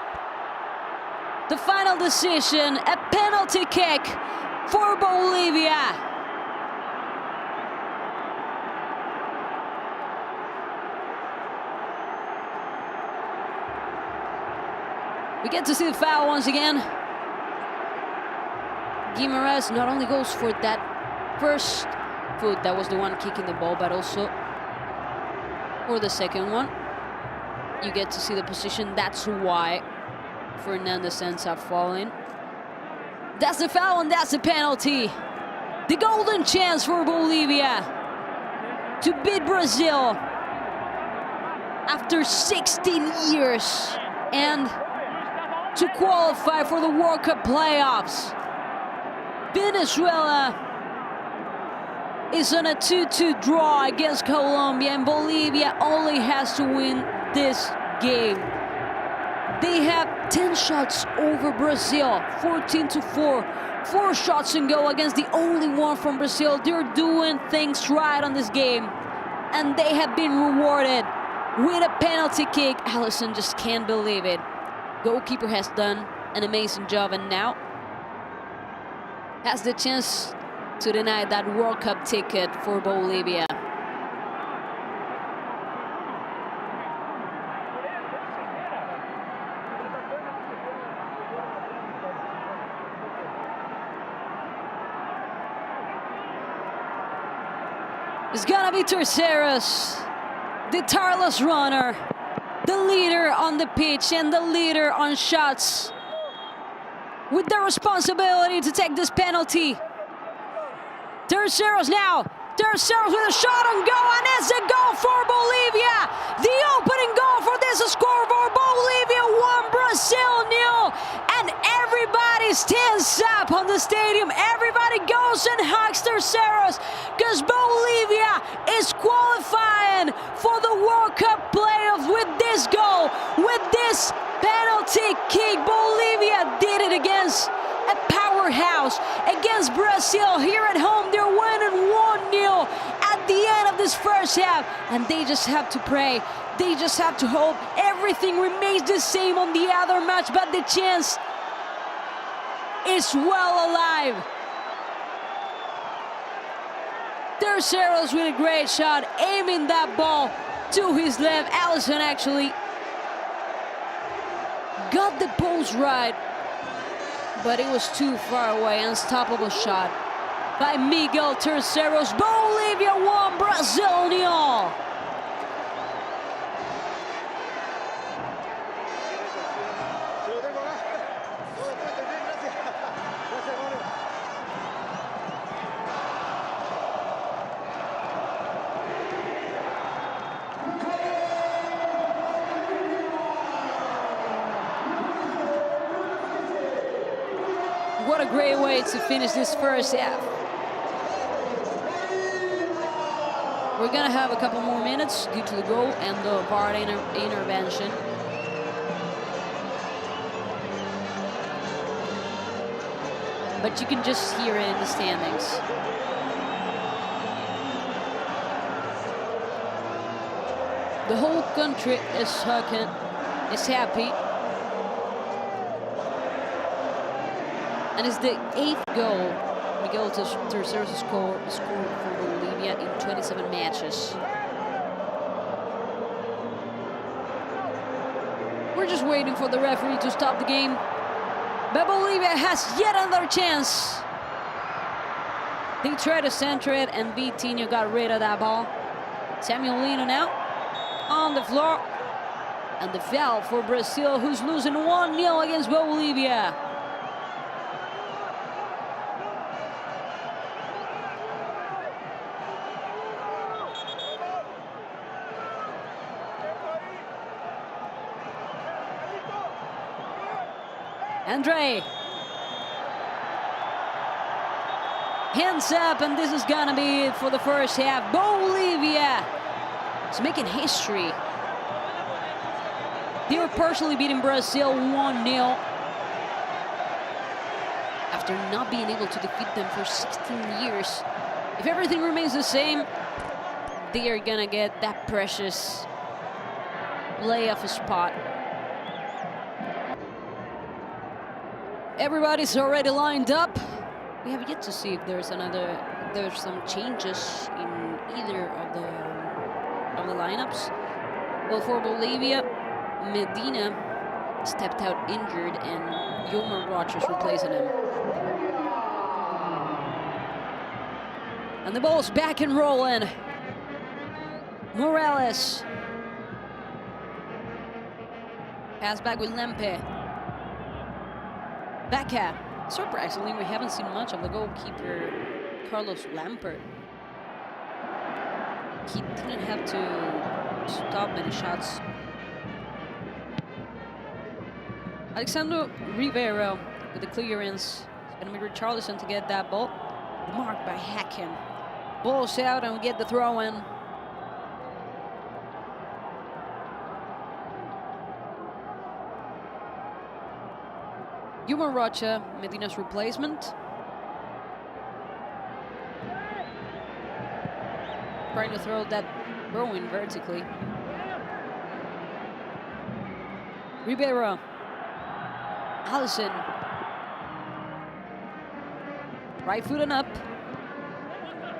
The final decision, a penalty kick for Bolivia. We get to see the foul once again. Guimaraes not only goes for that first foot, that was the one kicking the ball, but also for the second one. You get to see the position. That's why Fernandez ends up falling. That's the foul and that's the penalty. The golden chance for Bolivia to beat Brazil after 16 years and to qualify for the World Cup playoffs. Venezuela is on a 2-2 draw against Colombia, and Bolivia only has to win this game. They have 10 shots over Brazil, 14-4. 4 shots in goal against the only one from Brazil. They're doing things right on this game, and they have been rewarded with a penalty kick. Allison just can't believe it. Goalkeeper has done an amazing job, and now has the chance to deny that World Cup ticket for Bolivia. It's gonna be Terceros, the tireless runner, the leader on the pitch and the leader on shots, with the responsibility to take this penalty. Terceros now. Terceros with a shot on goal, and it's a goal for Bolivia. The opening goal for this score for Bolivia 1, Brazil 0. And everybody stands up on the stadium. Everybody goes and hugs Terceros, because Bolivia is qualifying for the World Cup playoffs with this goal, with this penalty kick. Bolivia did it against a powerhouse, against Brazil here at home. They're winning 1-0 at the end of this first half, and they just have to pray. They just have to hope everything remains the same on the other match, but the chance is well alive. Terceros with a great shot, aiming that ball to his left. Allison actually got the post right, but it was too far away. Unstoppable shot by Miguel Terceros. Bolivia 1, Brazil 0. What a a great way to finish this first half. We're gonna have a couple more minutes due to the goal and the VAR intervention. But you can just hear it in the standings. The whole country is happy. And it's the 8th goal Miguel Terceros scored for Bolivia in 27 matches. We're just waiting for the referee to stop the game. But Bolivia has yet another chance. They tried to center it and Vitinho got rid of that ball. Samuel Lino now on the floor. And the foul for Brazil, who's losing 1-0 against Bolivia. Andre. Hands up, and this is gonna be it for the first half. Bolivia is making history. They were partially beating Brazil 1-0 after not being able to defeat them for 16 years. If everything remains the same, they are gonna get that precious playoff spot. Everybody's already lined up. We have yet to see if there's some changes in either of the lineups. Well, for Bolivia, Medina stepped out injured and Yulmer Rogers replacing him. And the ball's back and rolling. Morales. Pass back with Lempe. Baca. Surprisingly, we haven't seen much of the goalkeeper, Carlos Lampert. He didn't have to stop many shots. Alexandro Rivero with the clearance. It's going to be Richarlison to get that ball. Marked by Hacken. Ball's out and we get the throw in. Yuma Rocha, Medina's replacement. Trying to throw that throw in vertically. Ribeiro. Allison. Right foot and up.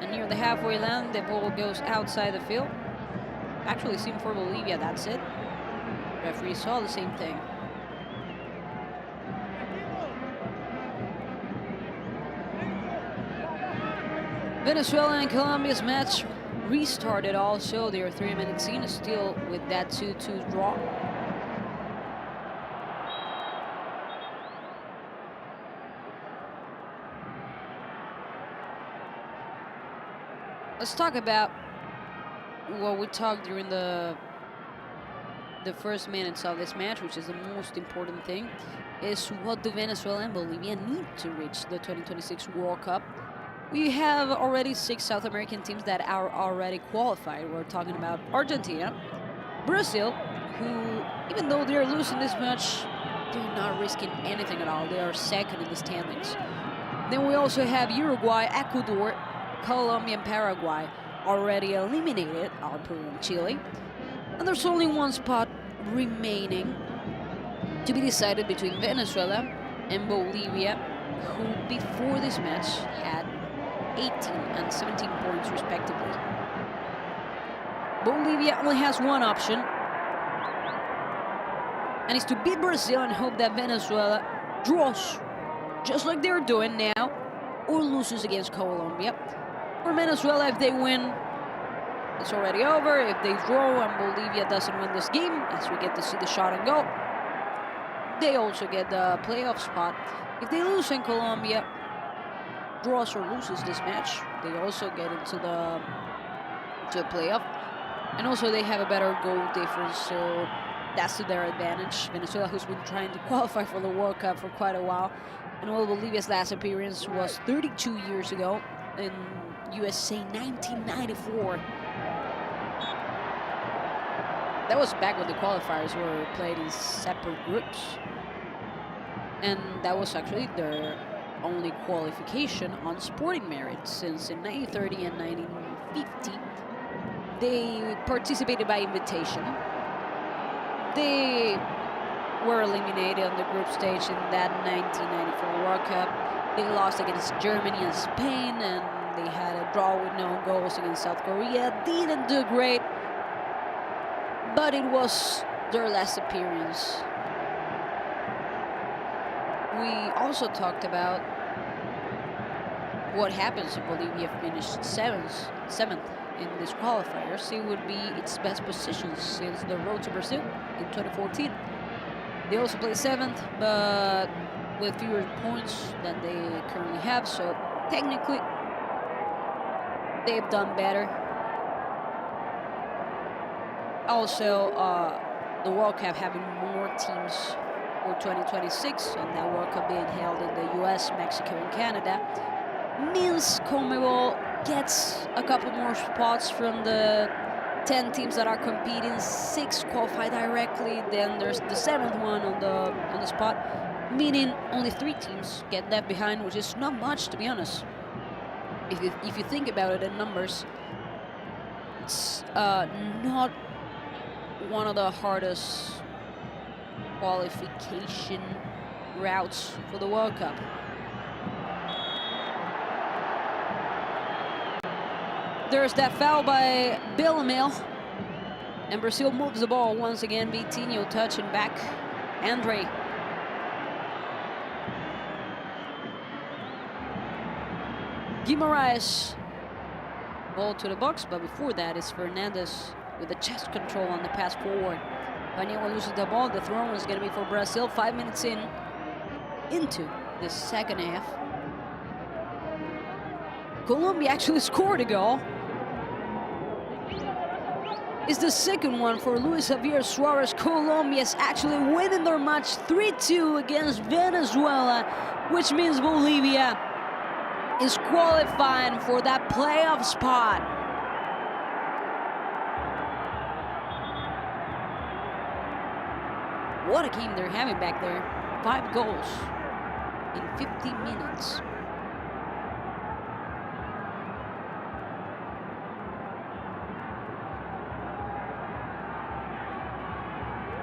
And near the halfway line, the ball goes outside the field. Actually, seen for Bolivia, that's it. Referee saw the same thing. Venezuela and Colombia's match restarted also. Their 3 minute scene is still with that 2-2 draw. Let's talk about what we talked during the first minutes of this match, which is the most important thing, is what do Venezuela and Bolivia need to reach the 2026 World Cup. We have already 6 South American teams that are already qualified. We're talking about Argentina, Brazil, who, even though they're losing this match, they're not risking anything at all. They are second in the standings. Then we also have Uruguay, Ecuador, Colombia, and Paraguay already eliminated, are Peru and Chile. And there's only one spot remaining to be decided between Venezuela and Bolivia, who before this match had 18 and 17 points respectively. Bolivia only has one option, and it's to beat Brazil and hope that Venezuela draws, just like they're doing now, or loses against Colombia. For Venezuela, if they win, it's already over. If they draw and Bolivia doesn't win this game, as we get to see the shot and goal, they also get the playoff spot. If they lose in Colombia, draws or loses this match, they also get into the playoff. And also they have a better goal difference, so that's to their advantage. Venezuela, who's been trying to qualify for the World Cup for quite a while, And well, Bolivia's last appearance was 32 years ago in USA 1994. That was back when the qualifiers were played in separate groups. And that was actually their only qualification on sporting merit, since in 1930 and 1950 they participated by invitation. They were eliminated on the group stage in that 1994 World Cup. They lost against Germany and Spain, and they had a draw with no goals against South Korea. Didn't do great, but it was their last appearance. We also talked about what happens if Bolivia finished seventh in these qualifiers. It would be its best position since the road to Brazil in 2014. They also play 7th, but with fewer points than they currently have, so technically they've done better. Also, the World Cup having more teams for 2026, and that World Cup being held in the US, Mexico, and Canada, means CONMEBOL gets a couple more spots from the 10 teams that are competing. 6 qualify directly, then there's the 7th one on the spot, meaning only 3 teams get left behind, which is not much, to be honest. If you think about it in numbers, it's not one of the hardest qualification routes for the World Cup. There's that foul by Villamil, and Brazil moves the ball once again. Vitinho touching back. Andre. Guimaraes. Ball to the box, but before that is Fernandez with the chest control on the pass forward. Paniagua loses the ball. The throw is going to be for Brazil. 5 minutes into the second half. Colombia actually scored a goal. It's the second one for Luis Javier Suarez. Colombia is actually winning their match 3-2 against Venezuela, which means Bolivia is qualifying for that playoff spot. What a game they're having back there. 5 goals in 50 minutes.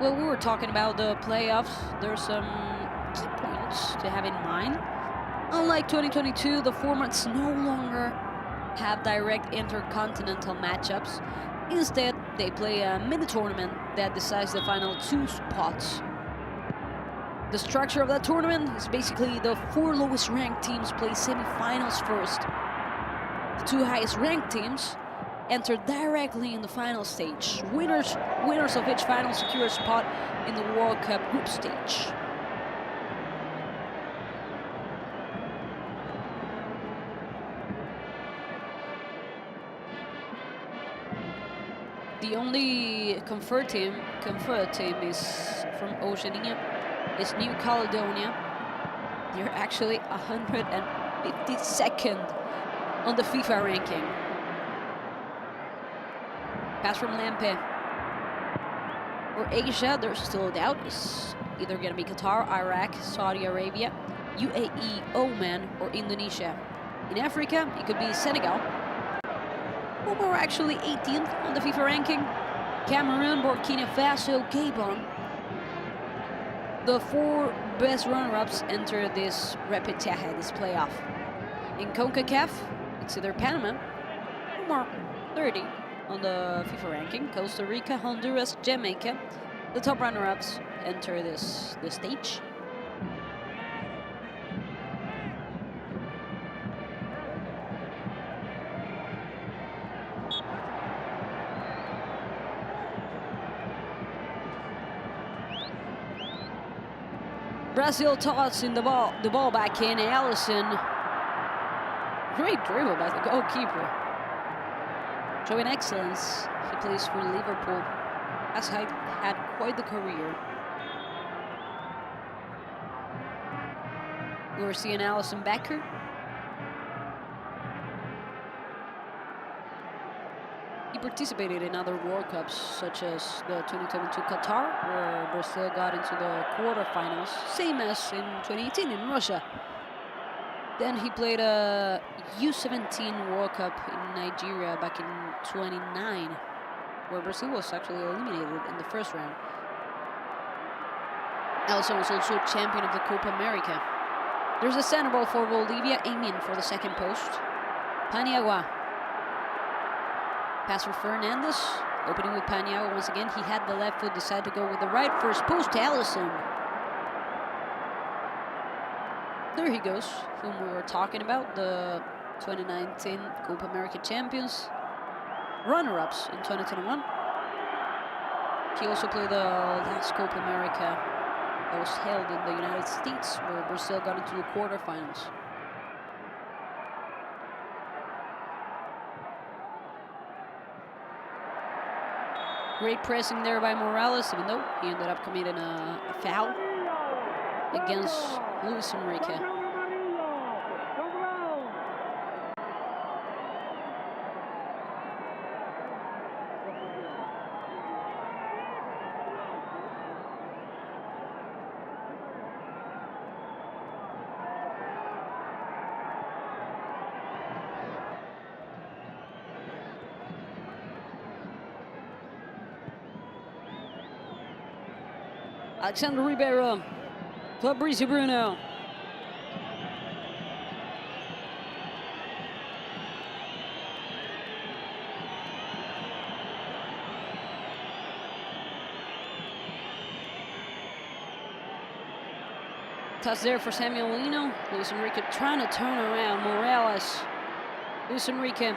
Well, we were talking about the playoffs. There's some key points to have in mind. Unlike 2022, the formats no longer have direct intercontinental matchups. Instead, they play a mini-tournament that decides the final 2 spots. The structure of that tournament is basically the 4 lowest ranked teams play semifinals first. The 2 highest ranked teams enter directly in the final stage. Winners of each final secure a spot in the World Cup group stage. The only confirmed team is from Oceania, is New Caledonia. They're actually 152nd on the FIFA ranking. Pass from Lampe. For Asia, there's still a doubt. It's either going to be Qatar, Iraq, Saudi Arabia, UAE, Oman, or Indonesia. In Africa, it could be Senegal, who are actually 18th on the FIFA ranking. Cameroon, Burkina Faso, Gabon. The 4 best runner-ups enter this repechaje, this playoff. In CONCACAF, it's either Panama, who are 30 on the FIFA ranking, Costa Rica, Honduras, Jamaica. The top runner-ups enter this stage. Brazil tossing the ball back in. Allison, great dribble by the goalkeeper. Showing excellence. He plays for Liverpool. Has had quite the career. We're seeing Alison Becker. He participated in other World Cups, such as the 2022 Qatar, where Brazil got into the quarterfinals, same as in 2018 in Russia. Then he played a U17 World Cup in Nigeria back in 29, where Brazil was actually eliminated in the first round. Alison was also champion of the Copa America. There's a center ball for Bolivia, aiming for the second post. Paniagua. Pass for Fernandez. Opening with Paniagua once again. He had the left foot, decided to go with the right. First post to Alison. There he goes, whom we were talking about, the 2019 Copa America champions, runner-ups in 2021. He also played the last Copa America that was held in the United States, where Brazil got into the quarterfinals. Great pressing there by Morales, even though he ended up committing a foul against Luis Enrique. Alexander Ribeiro, Fabrizio Bruno. Toss there for Samuel Lino. Luis Enrique trying to turn around Morales. Luis Enrique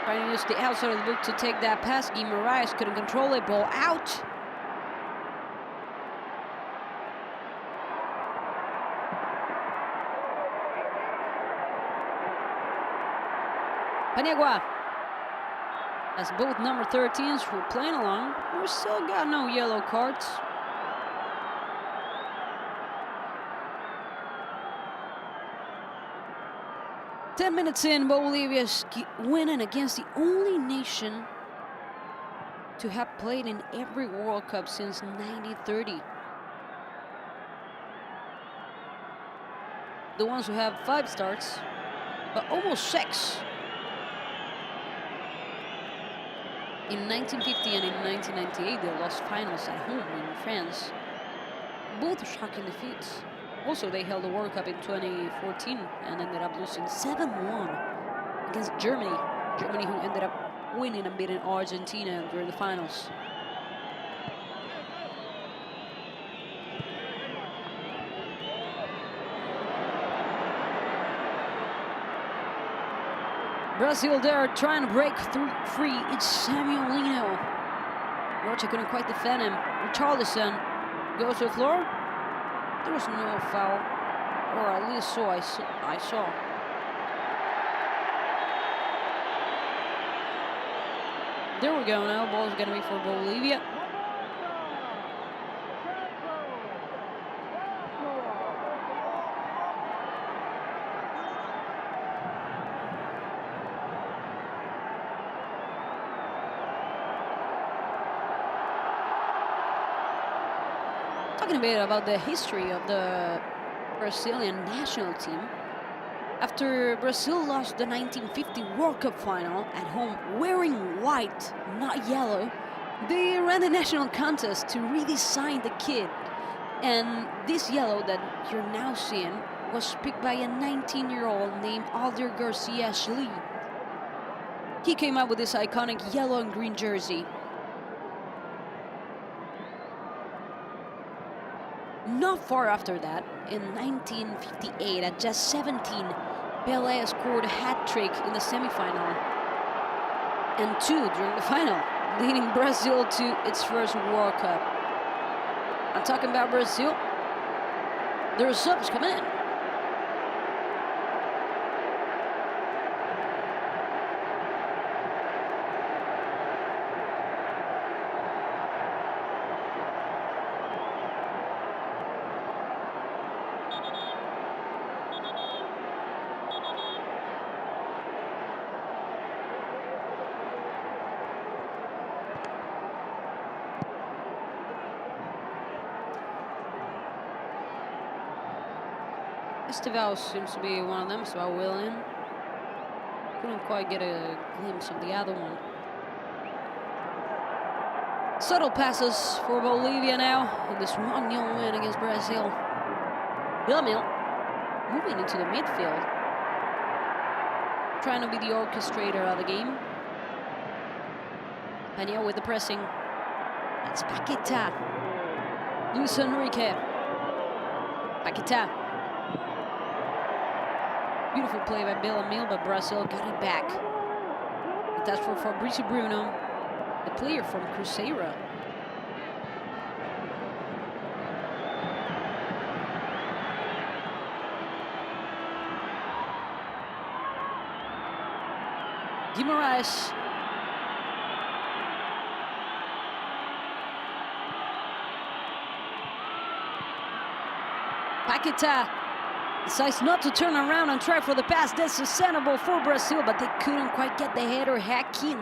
trying to use the outside of the book to take that pass. Guimaraes couldn't control it. Ball out. Paniagua, as both number 13s were playing along. We still got no yellow cards. Ten minutes in, Bolivia's winning against the only nation to have played in every World Cup since 1930. The ones who have 5 starts, but almost 6. In 1950 and in 1998, they lost finals at home in France. Both shocking defeats. Also, they held the World Cup in 2014 and ended up losing 7-1 against Germany. Germany, who ended up winning and beating Argentina during the finals. Brazil there trying to break free. It's Samuel Lino. Rocha couldn't quite defend him. Richarlison goes to the floor. There was no foul, or at least so I saw. There we go now. Ball is going to be for Bolivia. Talking a bit about the history of the Brazilian national team. After Brazil lost the 1950 World Cup final at home wearing white, not yellow, they ran a national contest to redesign the kit. And this yellow that you're now seeing was picked by a 19-year-old named Alder Garcia Schlee. He came up with this iconic yellow and green jersey. Not far after that, in 1958, at just 17, Pelé scored a hat-trick in the semifinal and 2 during the final, leading Brazil to its first World Cup. I'm talking about Brazil. There are subs coming in. Estevao seems to be one of them, so Willian. Couldn't quite get a glimpse of the other one. Subtle passes for Bolivia now in this 1-0 win against Brazil. Villamil moving into the midfield, trying to be the orchestrator of the game. Pena with the pressing. That's Paqueta. Luis Enrique. Paqueta. Beautiful play by Villamil, but Brazil got it back. And that's for Fabrício Bruno, the player from Cruzeiro. Guimarães. Paqueta decides not to turn around and try for the pass. That's sustainable for Brazil, but they couldn't quite get the header. Hakim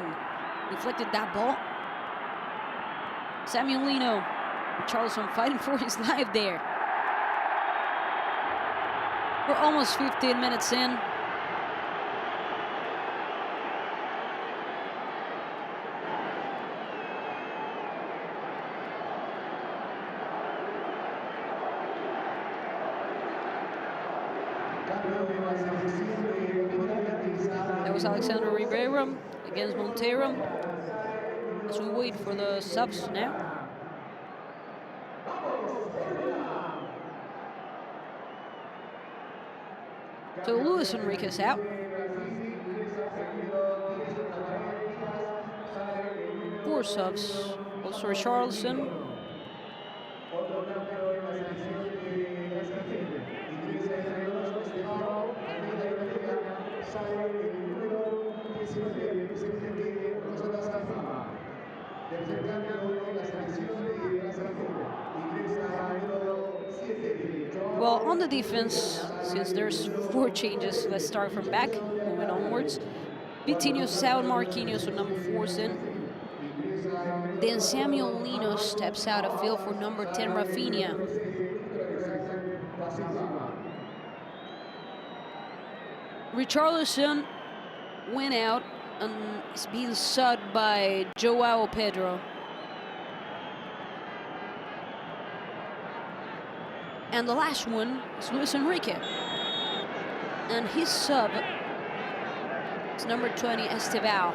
deflected that ball. Samuel Lino, Richarlison fighting for his life there. We're almost 15 minutes in. That was Alexander Ribeiro against Monteiro. As we wait for the subs now. So Luis Enrique's out. Four subs. Also Richarlison. Well, on the defense, since there's 4 changes, let's start from back, moving onwards. Vitinho's out, Marquinhos with number 4's in. Then Samuel Lino steps out of field for number 10, Rafinha. Richarlison went out and is being subbed by Joao Pedro. And the last one is Luis Enrique. And his sub is number 20, Estevao.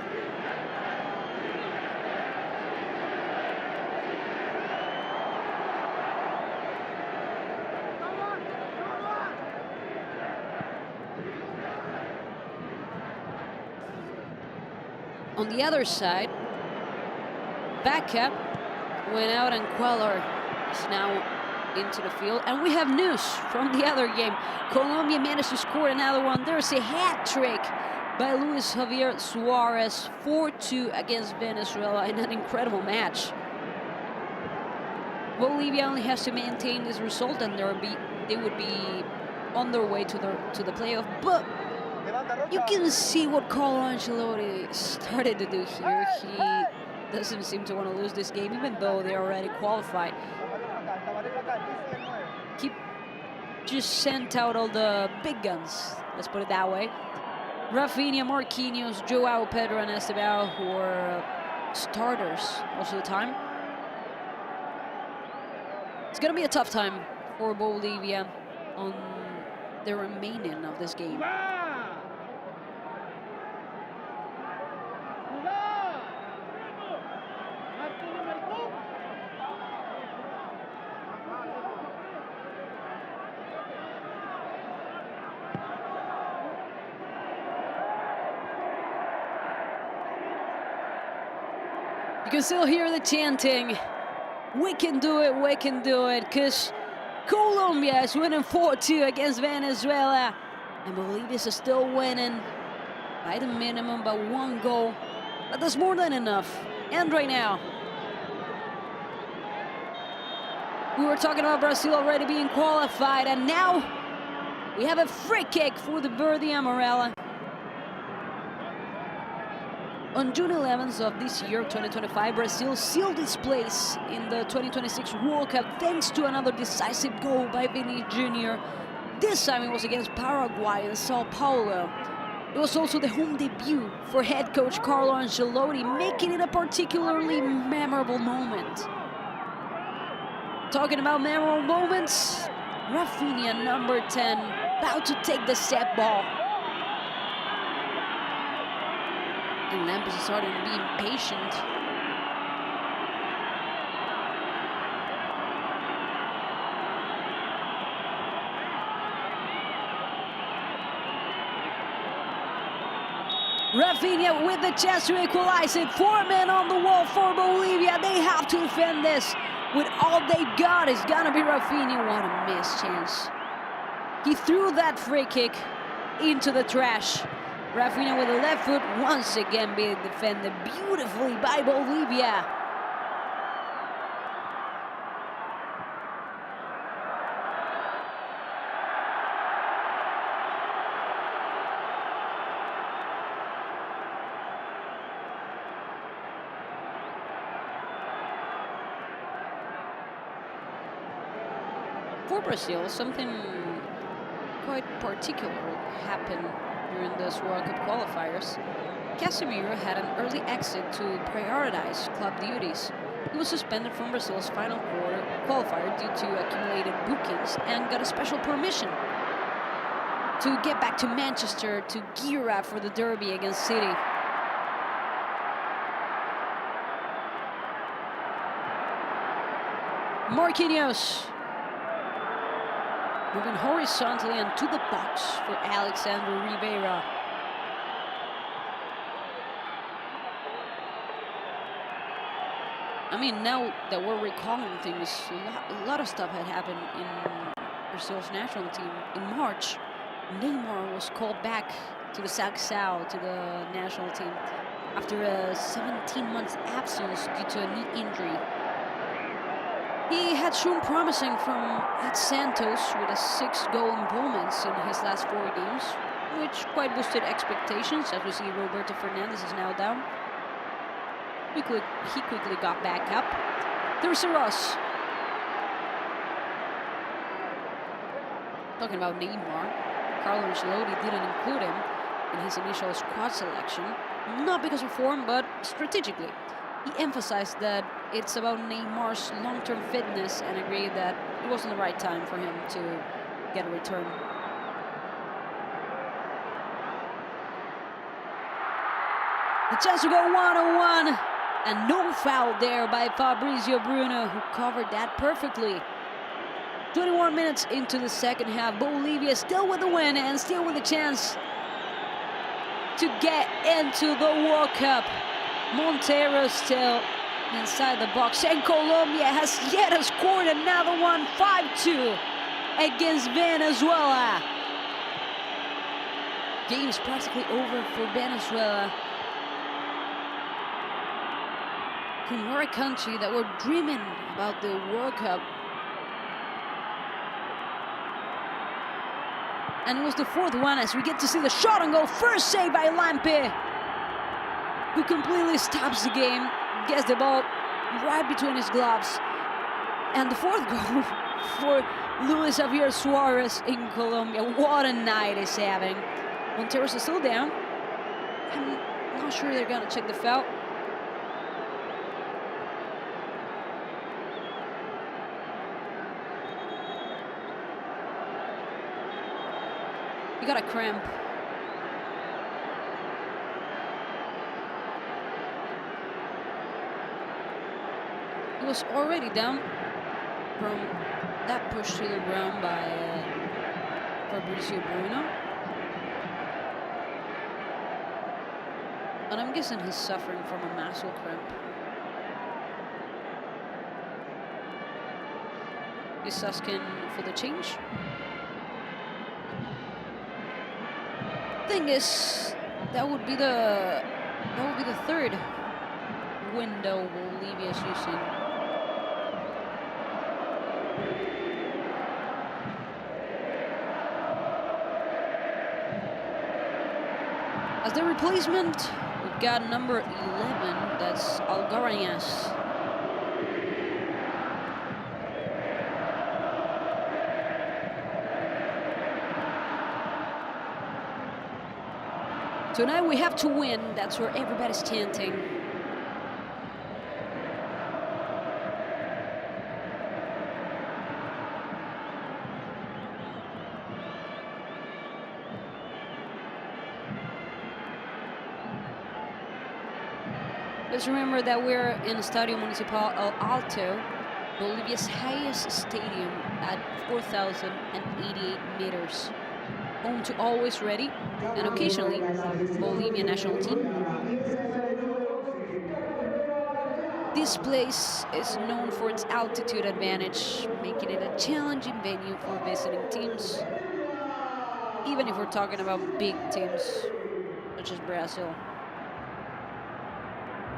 On the other side, backup went out and Queller is now into the field. And we have news from the other game. Colombia managed to score another one. There's a hat trick by Luis Javier Suarez, 4-2 against Venezuela in an incredible match. Bolivia only has to maintain this result and they would be on their way to the playoff. But you can see what Carlo Ancelotti started to do here. He doesn't seem to want to lose this game, even though they already qualified. He just sent out all the big guns, let's put it that way. Rafinha, Marquinhos, Joao Pedro, and Estevao, who are starters most of the time. It's going to be a tough time for Bolivia on the remaining of this game. You can still hear the chanting. We can do it, we can do it, because Colombia is winning 4-2 against Venezuela. And Bolivia is still winning by the minimum by 1 goal. But that's more than enough. And right now, we were talking about Brazil already being qualified, and now we have a free kick for the Verde Amarela. On June 11th of this year, 2025, Brazil sealed its place in the 2026 World Cup thanks to another decisive goal by Vini Jr. This time it was against Paraguay in Sao Paulo. It was also the home debut for head coach Carlo Ancelotti, making it a particularly memorable moment. Talking about memorable moments, Rafinha, number 10, about to take the set ball. And Lampard is starting to be impatient. Rafinha with the chance to equalize it. 4 men on the wall for Bolivia. They have to defend this with all they've got. It's gonna be Rafinha. What a missed chance. He threw that free kick into the trash. Rafinha with the left foot once again being defended beautifully by Bolivia. For Brazil, something quite particular happened during this World Cup qualifiers. Casemiro had an early exit to prioritize club duties. He was suspended from Brazil's final qualifier due to accumulated bookings and got a special permission to get back to Manchester to gear up for the derby against City. Marquinhos. Moving horizontally and to the box for Alexander Ribeiro. I mean, now that we're recalling things, a lot of stuff had happened in Brazil's national team. In March, Neymar was called back to the Seleção, to the national team, after a 17-month absence due to a knee injury. He had shown promising from at Santos with a 6-goal involvement in his last 4 games, which quite boosted expectations, as we see Roberto Fernandes is now down. He quickly got back up. There's Ross. Talking about Neymar, Carlo Ancelotti didn't include him in his initial squad selection, not because of form, but strategically. He emphasized that it's about Neymar's long-term fitness and agreed that it wasn't the right time for him to get a return. The chance to go one-on-one, and no foul there by Fabrizio Bruno, who covered that perfectly. 21 minutes into the second half, Bolivia still with the win and still with a chance to get into the World Cup. Montero still inside the box, and Colombia has yet scored another one, 5-2 against Venezuela. Game's practically over for Venezuela, who were a country that were dreaming about the World Cup. And it was the 4th one as we get to see the shot on goal. First save by Lampe, who completely stops the game, gets the ball right between his gloves. And the 4th goal for Luis Javier Suarez in Colombia. What a night he's having. Monteros is still down. I'm not sure they're gonna check the foul. He got a cramp. He was already down from that push to the ground by Fabrizio Bruno. And I'm guessing he's suffering from a muscle cramp. He's asking for the change. Thing is, that would be the 3rd window Bolivia's using. As the replacement, we've got number 11, that's Algarañas. Tonight we have to win. That's where everybody's chanting. Let's remember that we're in Estadio Municipal El Alto, Bolivia's highest stadium at 4,088 meters. Home to Always Ready and occasionally Bolivian national team. This place is known for its altitude advantage, making it a challenging venue for visiting teams, even if we're talking about big teams such as Brazil.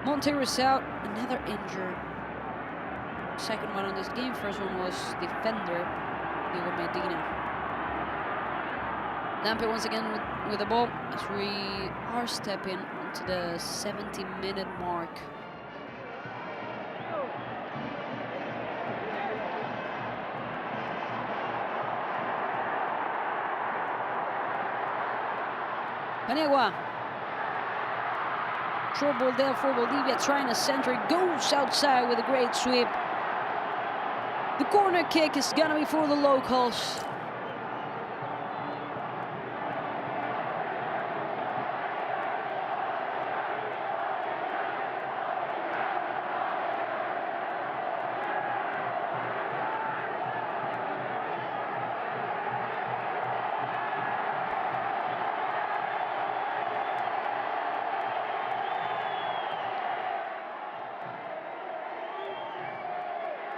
Montero's out, another injured. Second one on this game. First one was defender Diego Medina. Lampe once again with the ball as we are stepping into the 70-minute mark. Panegua. Short ball there for Bolivia, trying to center it, goes outside with a great sweep. The corner kick is gonna be for the locals.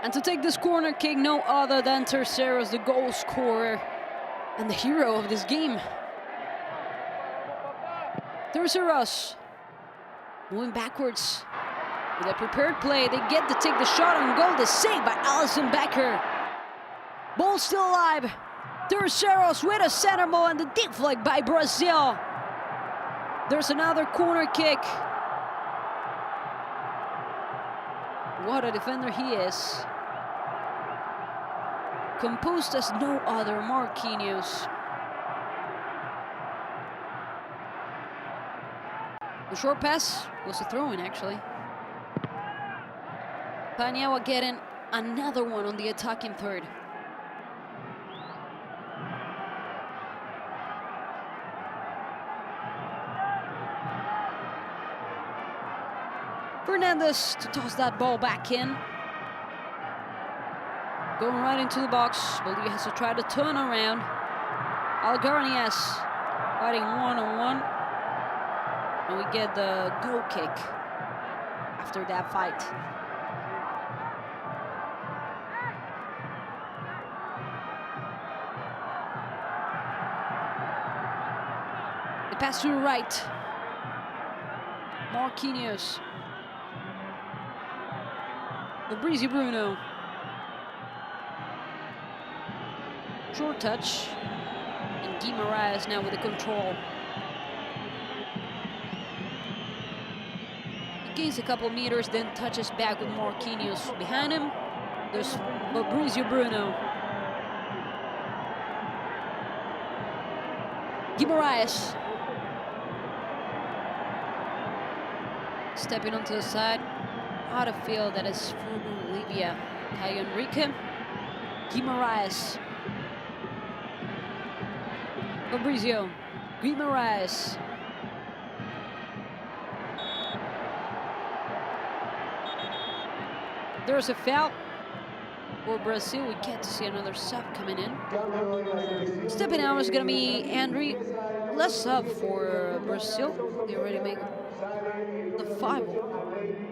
And to take this corner kick, no other than Terceros, the goal scorer and the hero of this game. Terceros moving backwards with a prepared play. They get to take the shot on goal. The save by Allison Becker. Ball still alive. Terceros with a center ball and the deep flick by Brazil. There's another corner kick. What a defender he is. Composed as no other, Marquinhos. The short pass was a throw-in, actually. Paniagua getting another one on the attacking third. Fernandez to toss that ball back in. Going right into the box. Bolivia has to try to turn around. Algarnias fighting one-on-one. And we get the goal kick after that fight. The pass to the right. Marquinhos. Fabrizio Bruno. Short touch. And Guimaraes now with the control. He gains a couple meters, then touches back with Marquinhos. Behind him, there's Fabrizio Bruno. Guimaraes. Stepping onto the side. Out of field, that is for Bolivia. Caio Enrique. Guimaraes. Fabrizio. Guimaraes. There's a foul for Brazil. We get to see another sub coming in. Stepping out is going to be Andri. Less sub for Brazil. They already made the 5.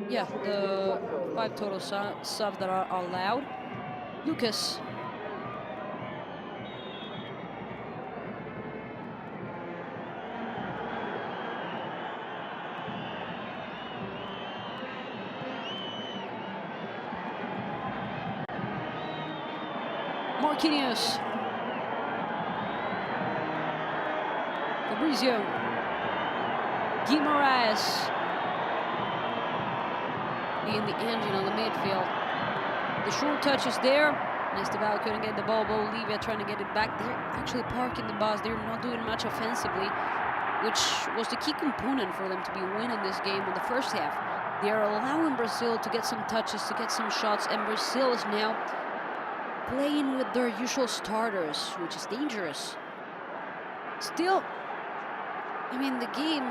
Yeah, the 5 total subs that are allowed. Lucas. Marquinhos. Fabrizio. Guimaraes. Being the engine on the midfield. The short touch is there. Esteban couldn't get the ball. Bolivia trying to get it back. They're actually parking the bus. They're not doing much offensively. which was the key component for them to be winning this game in the first half. They are allowing Brazil to get some touches, to get some shots, and Brazil is now playing with their usual starters, which is dangerous. Still, I mean, the game,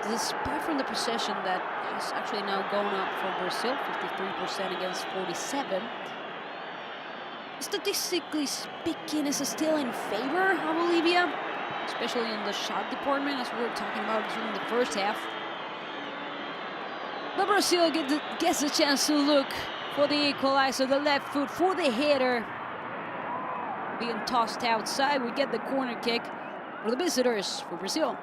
despite from the possession that has actually now gone up for Brazil, 53% against 47%, statistically speaking, is still in favor of Bolivia, especially in the shot department, as we were talking about during the first half. But Brazil gets a chance to look for the equalizer, the left foot for the header. Being tossed outside, we get the corner kick for the visitors for Brazil.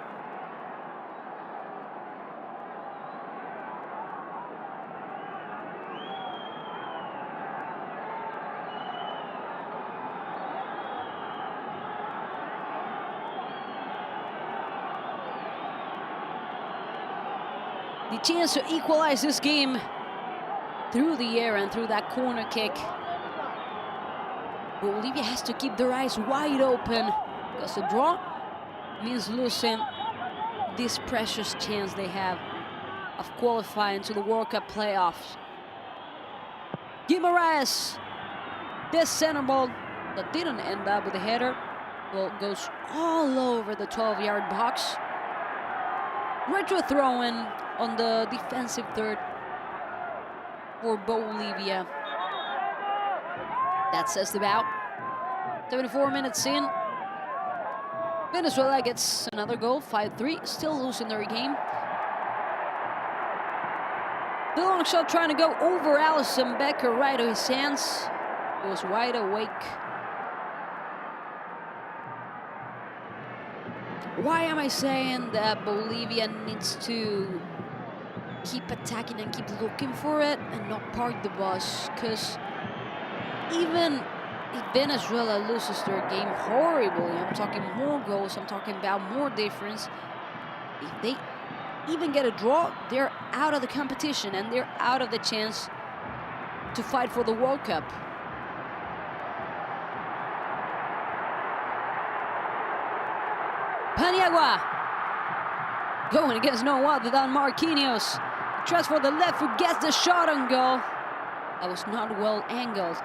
The chance to equalize this game through the air and through that corner kick. Bolivia has to keep their eyes wide open, because a draw means losing this precious chance they have of qualifying to the World Cup playoffs. Guimaraes, this center ball that didn't end up with a header, well, goes all over the 12-yard box. Retro throw-in on the defensive third for Bolivia. That says about 74 minutes in. Venezuela gets another goal, 5-3, still losing their game. The long shot trying to go over Alisson Becker, right to his hands. He was wide awake. Why am I saying that Bolivia needs to keep attacking and keep looking for it and not park the bus? Because even if Venezuela loses their game horribly, I'm talking more goals, I'm talking about more difference, if they even get a draw, they're out of the competition and they're out of the chance to fight for the World Cup. Paniagua going against no other than Marquinhos. Tries for the left foot, gets the shot on goal. That was not well angled.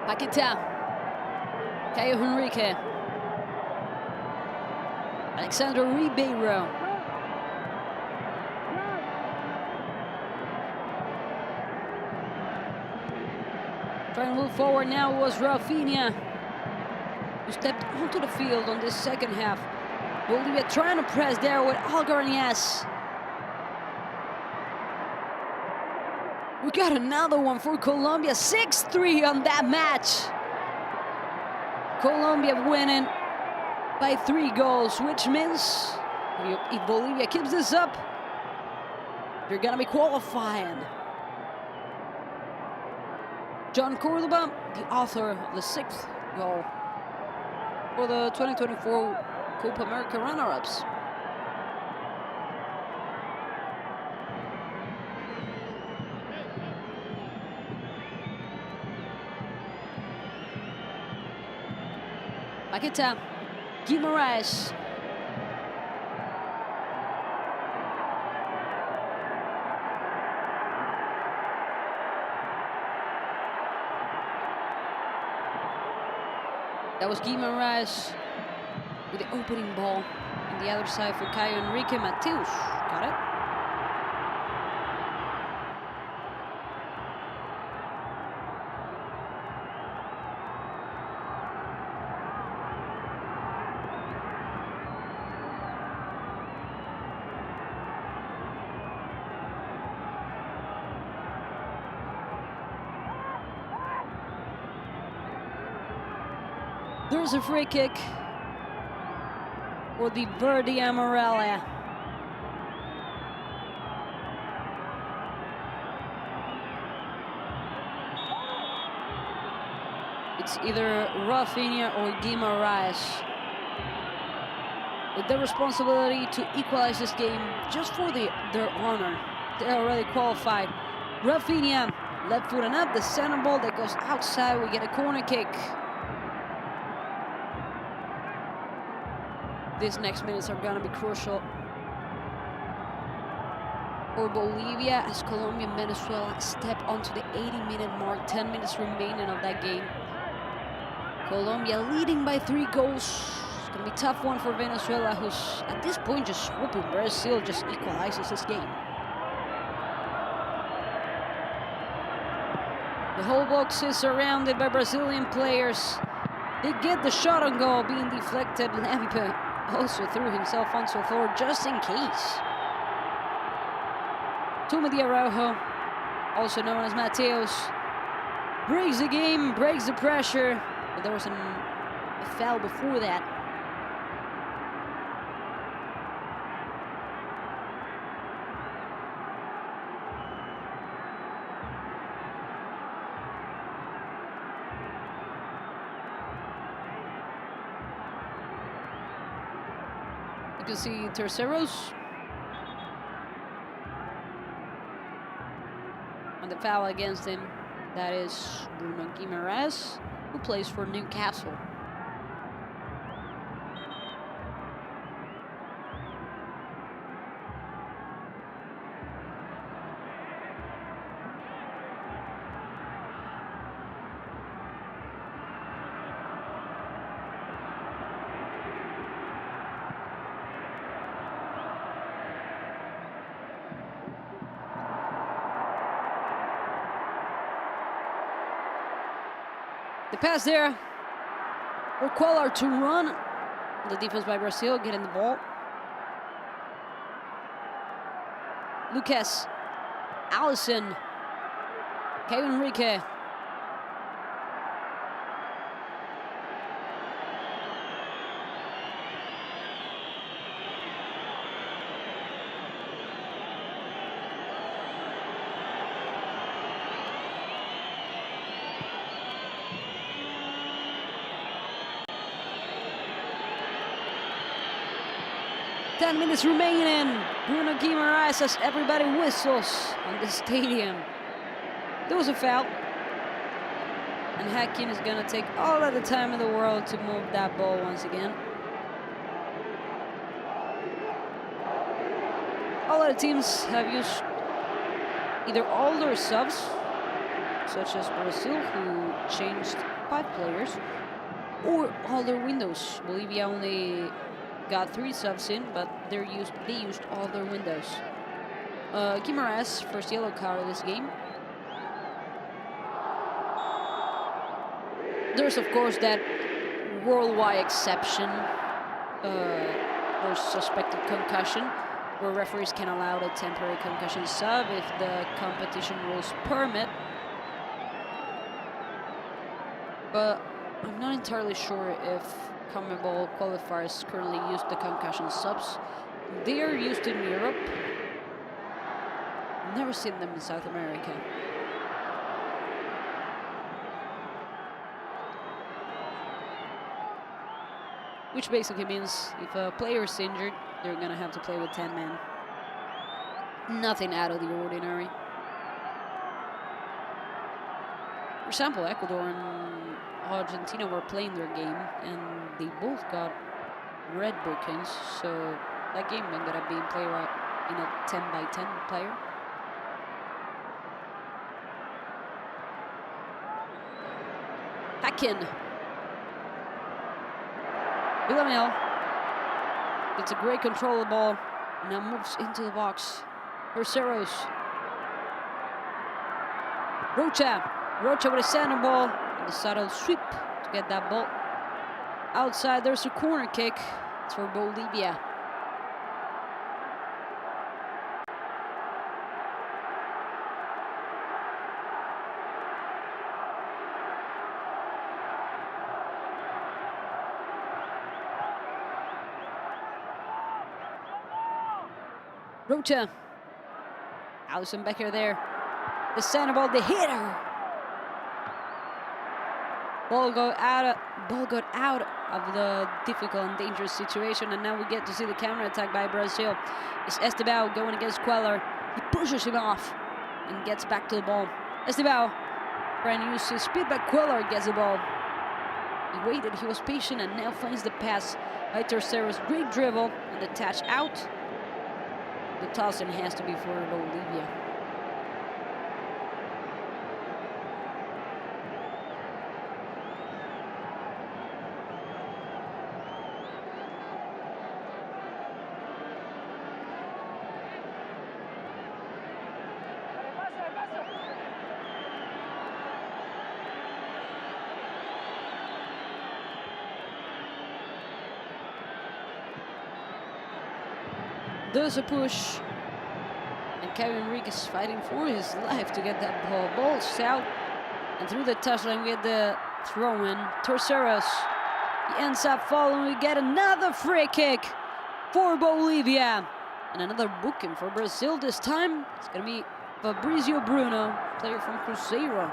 Paqueta, Caio Henrique, Alexander Ribeiro. Trying to move forward now was Rafinha, who stepped onto the field on this second half. Bolivia trying to press there with Algarnias. We got another one for Colombia, 6-3 on that match. Colombia winning by 3 goals, which means if Bolivia keeps this up, they're gonna be qualifying. John Cordoba, the author of the 6th goal for the 2024 Copa America runner-ups. Paqueta, Guimaraes. That was Guimaraes with the opening ball. On the other side for Caio Henrique Mateus. Got it? There's a free kick for the Verde Amarela. It's either Rafinha or Guimaraes with the responsibility to equalize this game just for their honor. They're already qualified. Rafinha, left foot and up, the center ball that goes outside. We get a corner kick. These next minutes are gonna be crucial for Bolivia as Colombia and Venezuela step onto the 80-minute mark. 10 minutes remaining of that game. Colombia leading by 3 goals. It's gonna be a tough one for Venezuela, who's at this point just hoping Brazil just equalizes this game. The whole box is surrounded by Brazilian players. They get the shot on goal being deflected. Lampe also threw himself onto the floor just in case. Tuma de Araujo, also known as Mateus, breaks the game, breaks the pressure, but there was a foul before that. You can see Terceros. And the foul against him, that is Bruno Guimaraes, who plays for Newcastle. The pass there for Cuellar to run. The defense by Brazil getting the ball. Lucas, Allison, Kevin Enrique. Ten minutes remaining. Bruno Guimaraes as everybody whistles on the stadium. There was a foul. And Hakim is going to take all of the time in the world to move that ball once again. All of the teams have used either all their subs, such as Brazil, who changed 5 players, or all their windows. Bolivia only got 3 subs in, but they used all their windows. Guimaraes, first yellow card of this game. There's of course that worldwide exception for suspected concussion, where referees can allow a temporary concussion sub if the competition rules permit. But I'm not entirely sure if CONMEBOL qualifiers currently use the concussion subs. They are used in Europe. Never seen them in South America. Which basically means if a player is injured, they're gonna have to play with 10 men. Nothing out of the ordinary. For example, Ecuador and Argentina were playing their game, and they both got red bookings, so that game ended up being played in a 10-by-10 player. Hakin. Villamel gets a great control of the ball, and now moves into the box. Terceros. Rocha with a center ball, and the subtle sweep to get that ball. Outside, there's a corner kick. It's for Bolivia. Rocha. Allison Becker there. The center ball, the hitter. Ball got out of the difficult and dangerous situation, and now we get to see the counter-attack by Brazil. It's Estevao going against Queller. He pushes him off and gets back to the ball. Estevao trying to use his speed, but Queller gets the ball. He waited, he was patient, and now finds the pass by Tercero's great dribble and the touch out. The toss-in has to be for Bolivia. There's a push, and Caio Henrique is fighting for his life to get that ball. Ball's out, and through the touchline we get the throw-in. Terceros, he ends up falling. We get another free kick for Bolivia, and another booking for Brazil. This time it's gonna be Fabrizio Bruno, player from Cruzeiro.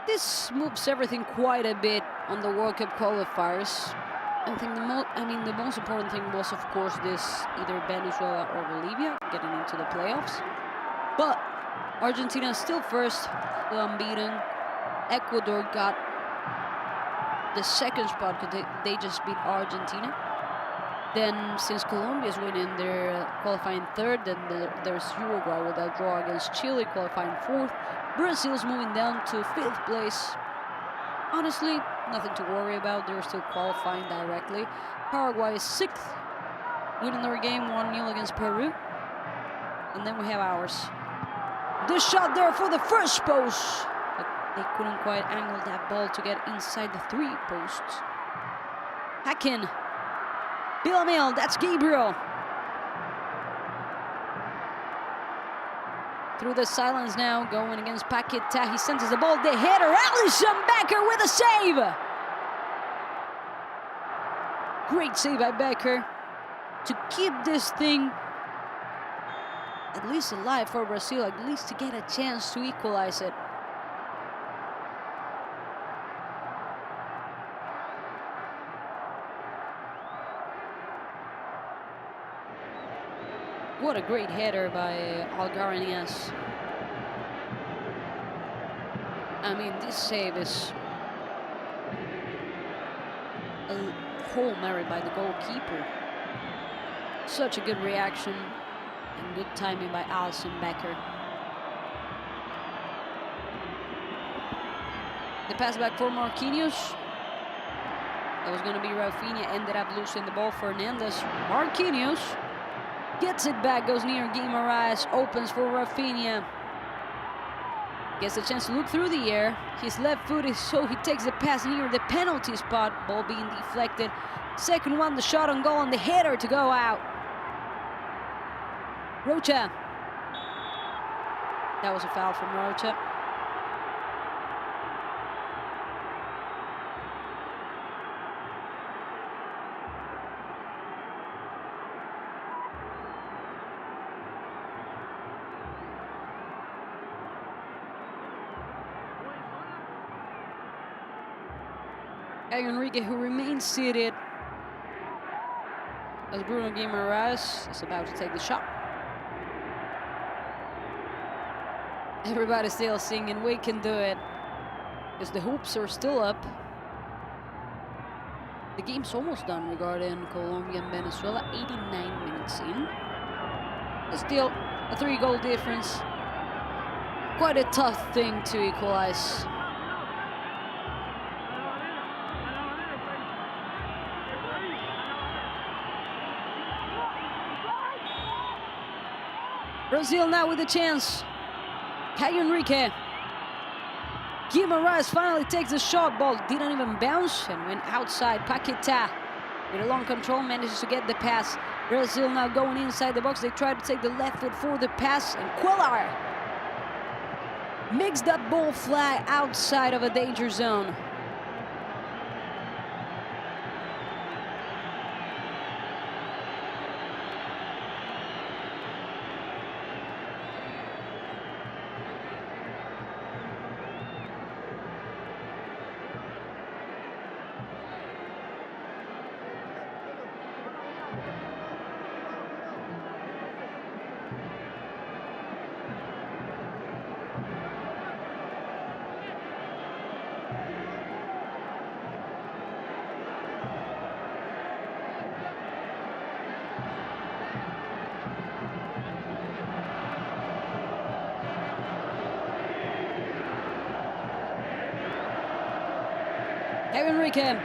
This moves everything quite a bit on the World Cup qualifiers. I think the most important thing was, of course, this either Venezuela or Bolivia getting into the playoffs. But Argentina is still first, still unbeaten. Ecuador got the second spot because they just beat Argentina. Then, since Colombia is winning, they're qualifying third. Then there's Uruguay with a draw against Chile, qualifying fourth. Brazil's moving down to fifth place. Honestly, nothing to worry about. They're still qualifying directly. Paraguay is sixth, winning their game 1-0 against Peru. And then we have ours. The shot there for the first post, but they couldn't quite angle that ball to get inside the 3 posts. Hacken. Villamil, that's Gabriel. Through the silence now, going against Paqueta. He sends the ball, the header. Alisson Becker with a save. Great save by Becker to keep this thing at least alive for Brazil, at least to get a chance to equalize it. What a great header by Algaranias. I mean, this save is a Hail Mary by the goalkeeper. Such a good reaction and good timing by Alisson Becker. The pass back for Marquinhos. That was going to be Rafinha, ended up losing the ball. Fernandez. Marquinhos gets it back, goes near Guimaraes, opens for Rafinha. Gets a chance to look through the air. He's left-footed, so he takes the pass near the penalty spot. Ball being deflected. Second one, the shot on goal, and the header to go out. Rocha. That was a foul from Rocha. Caio Henrique, who remains seated as Bruno Guimaraes is about to take the shot. Everybody's still singing, "We can do it," because the hoops are still up. The game's almost done regarding Colombia and Venezuela, 89 minutes in. There's still a 3-goal difference. Quite a tough thing to equalize. Brazil now with a chance. Caio Henrique. Guimaraes finally takes the shot. Ball didn't even bounce and went outside. Paqueta with a long control manages to get the pass. Brazil now going inside the box. They try to take the left foot for the pass, and Queller makes that ball fly outside of a danger zone. Enrique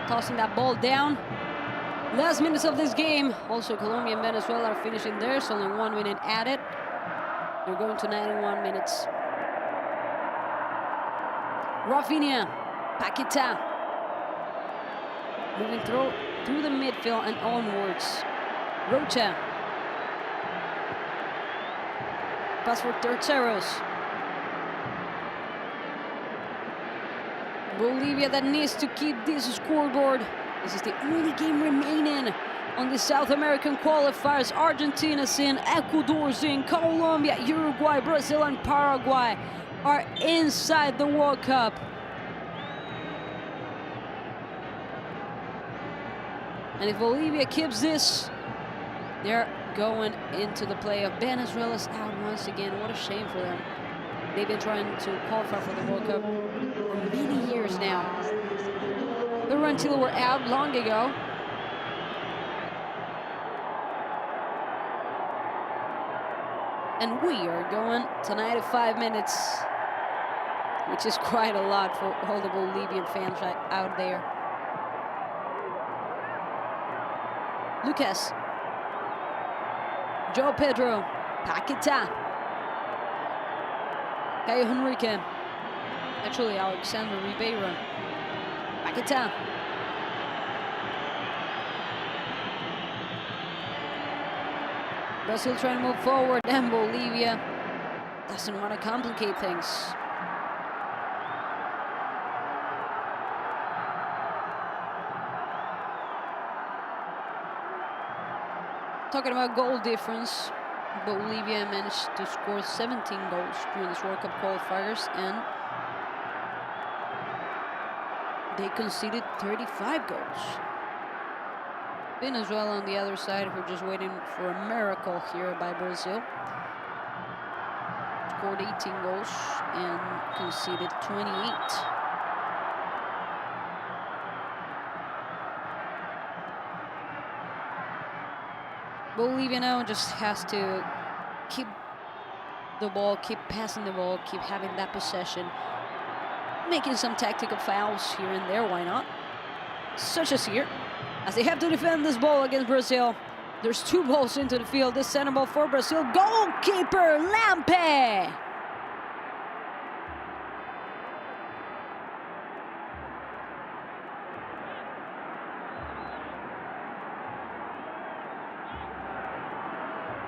tossing that ball down. Last minutes of this game. Also, Colombia and Venezuela are finishing theirs. Only 1 minute added. They're going to 91 minutes. Rafinha, Paqueta, moving through the midfield and onwards. Rocha. Pass for Terceros. Bolivia that needs to keep this scoreboard. This is the only game remaining on the South American qualifiers. Argentina's in, Ecuador's in, Colombia, Uruguay, Brazil, and Paraguay are inside the World Cup. And if Bolivia keeps this, they're going into the playoff. Venezuela's out once again. What a shame for them. They've been trying to qualify for the World Cup for many years now. They were until we're out long ago. And we are going to 95 minutes, which is quite a lot for all the Bolivian fans out there. Lucas. Joe Pedro. Paqueta. Caio Henrique. Actually, Alexander Ribeiro. Paqueta. Brazil trying to move forward, and Bolivia doesn't want to complicate things. Talking about goal difference, Bolivia managed to score 17 goals during this World Cup qualifiers, and they conceded 35 goals. Venezuela on the other side, who are just waiting for a miracle here by Brazil, scored 18 goals and conceded 28. Bolivia now just has to keep the ball, keep passing the ball, keep having that possession, making some tactical fouls here and there, why not? Such as here, as they have to defend this ball against Brazil. There's 2 balls into the field. This center ball for Brazil. Goalkeeper Lampe!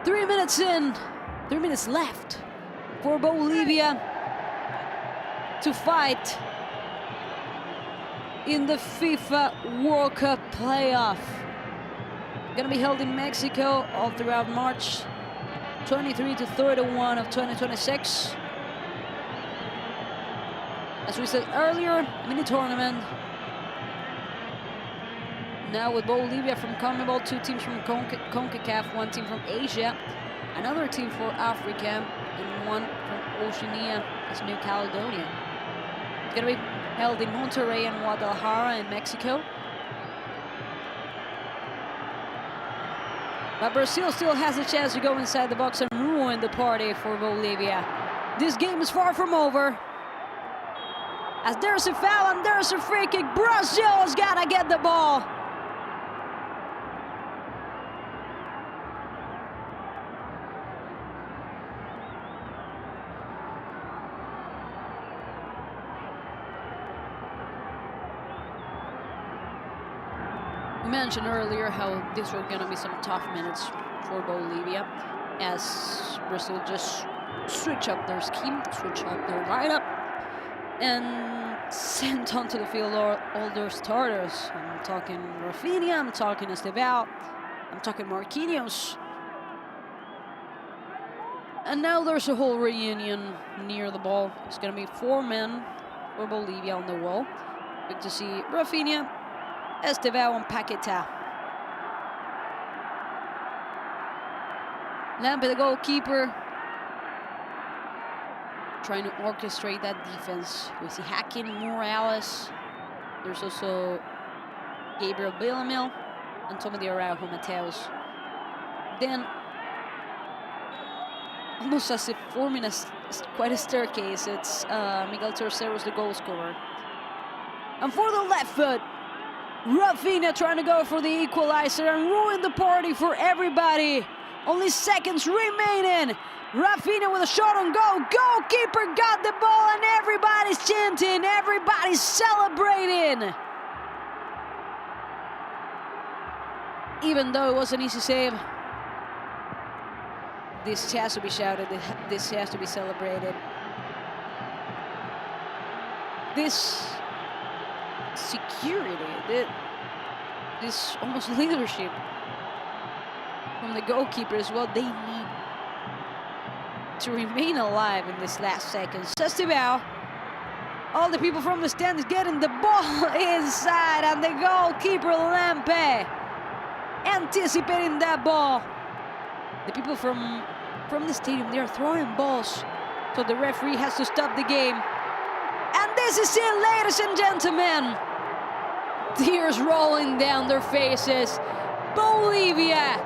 Three minutes in, 3 minutes left for Bolivia to fight in the FIFA World Cup playoff. Gonna be held in Mexico all throughout March 23 to 31 of 2026. As we said earlier, a mini tournament. Now with Bolivia from CONMEBOL, 2 teams from CONCACAF, 1 team from Asia, another team for Africa, and 1 from Oceania, as New Caledonia. It's gonna be held in Monterrey and Guadalajara in Mexico. But Brazil still has a chance to go inside the box and ruin the party for Bolivia. This game is far from over. As there's a foul and there's a free kick, Brazil's gotta get the ball. Mentioned earlier how these were going to be some tough minutes for Bolivia, as Brazil just switch up their scheme, switch up their lineup, and send onto the field all their starters. I'm talking Rafinha, I'm talking Estevao, I'm talking Marquinhos. And now there's a whole reunion near the ball. It's going to be 4 men for Bolivia on the wall. Good to see Rafinha, Estevao, and Paquetá. Lampe, the goalkeeper, trying to orchestrate that defense. We see Hakim, Morales. There's also Gabriel Villamil and Tommy de Araujo Mateos. Then, almost as if forming quite a staircase, it's Miguel Terceros, the goal scorer. And for the left foot, Rafinha trying to go for the equalizer and ruin the party for everybody. Only seconds remaining. Rafinha with a shot on goal. Goalkeeper got the ball and everybody's chanting. Everybody's celebrating. Even though it was an easy save, this has to be shouted. This has to be celebrated. This security, this almost leadership from the goalkeeper as well. They need to remain alive in this last seconds. Estevao, all the people from the stands getting the ball inside, and the goalkeeper Lampe anticipating that ball. The people from the stadium, they are throwing balls, so the referee has to stop the game. And this is it, ladies and gentlemen. Tears rolling down their faces. Bolivia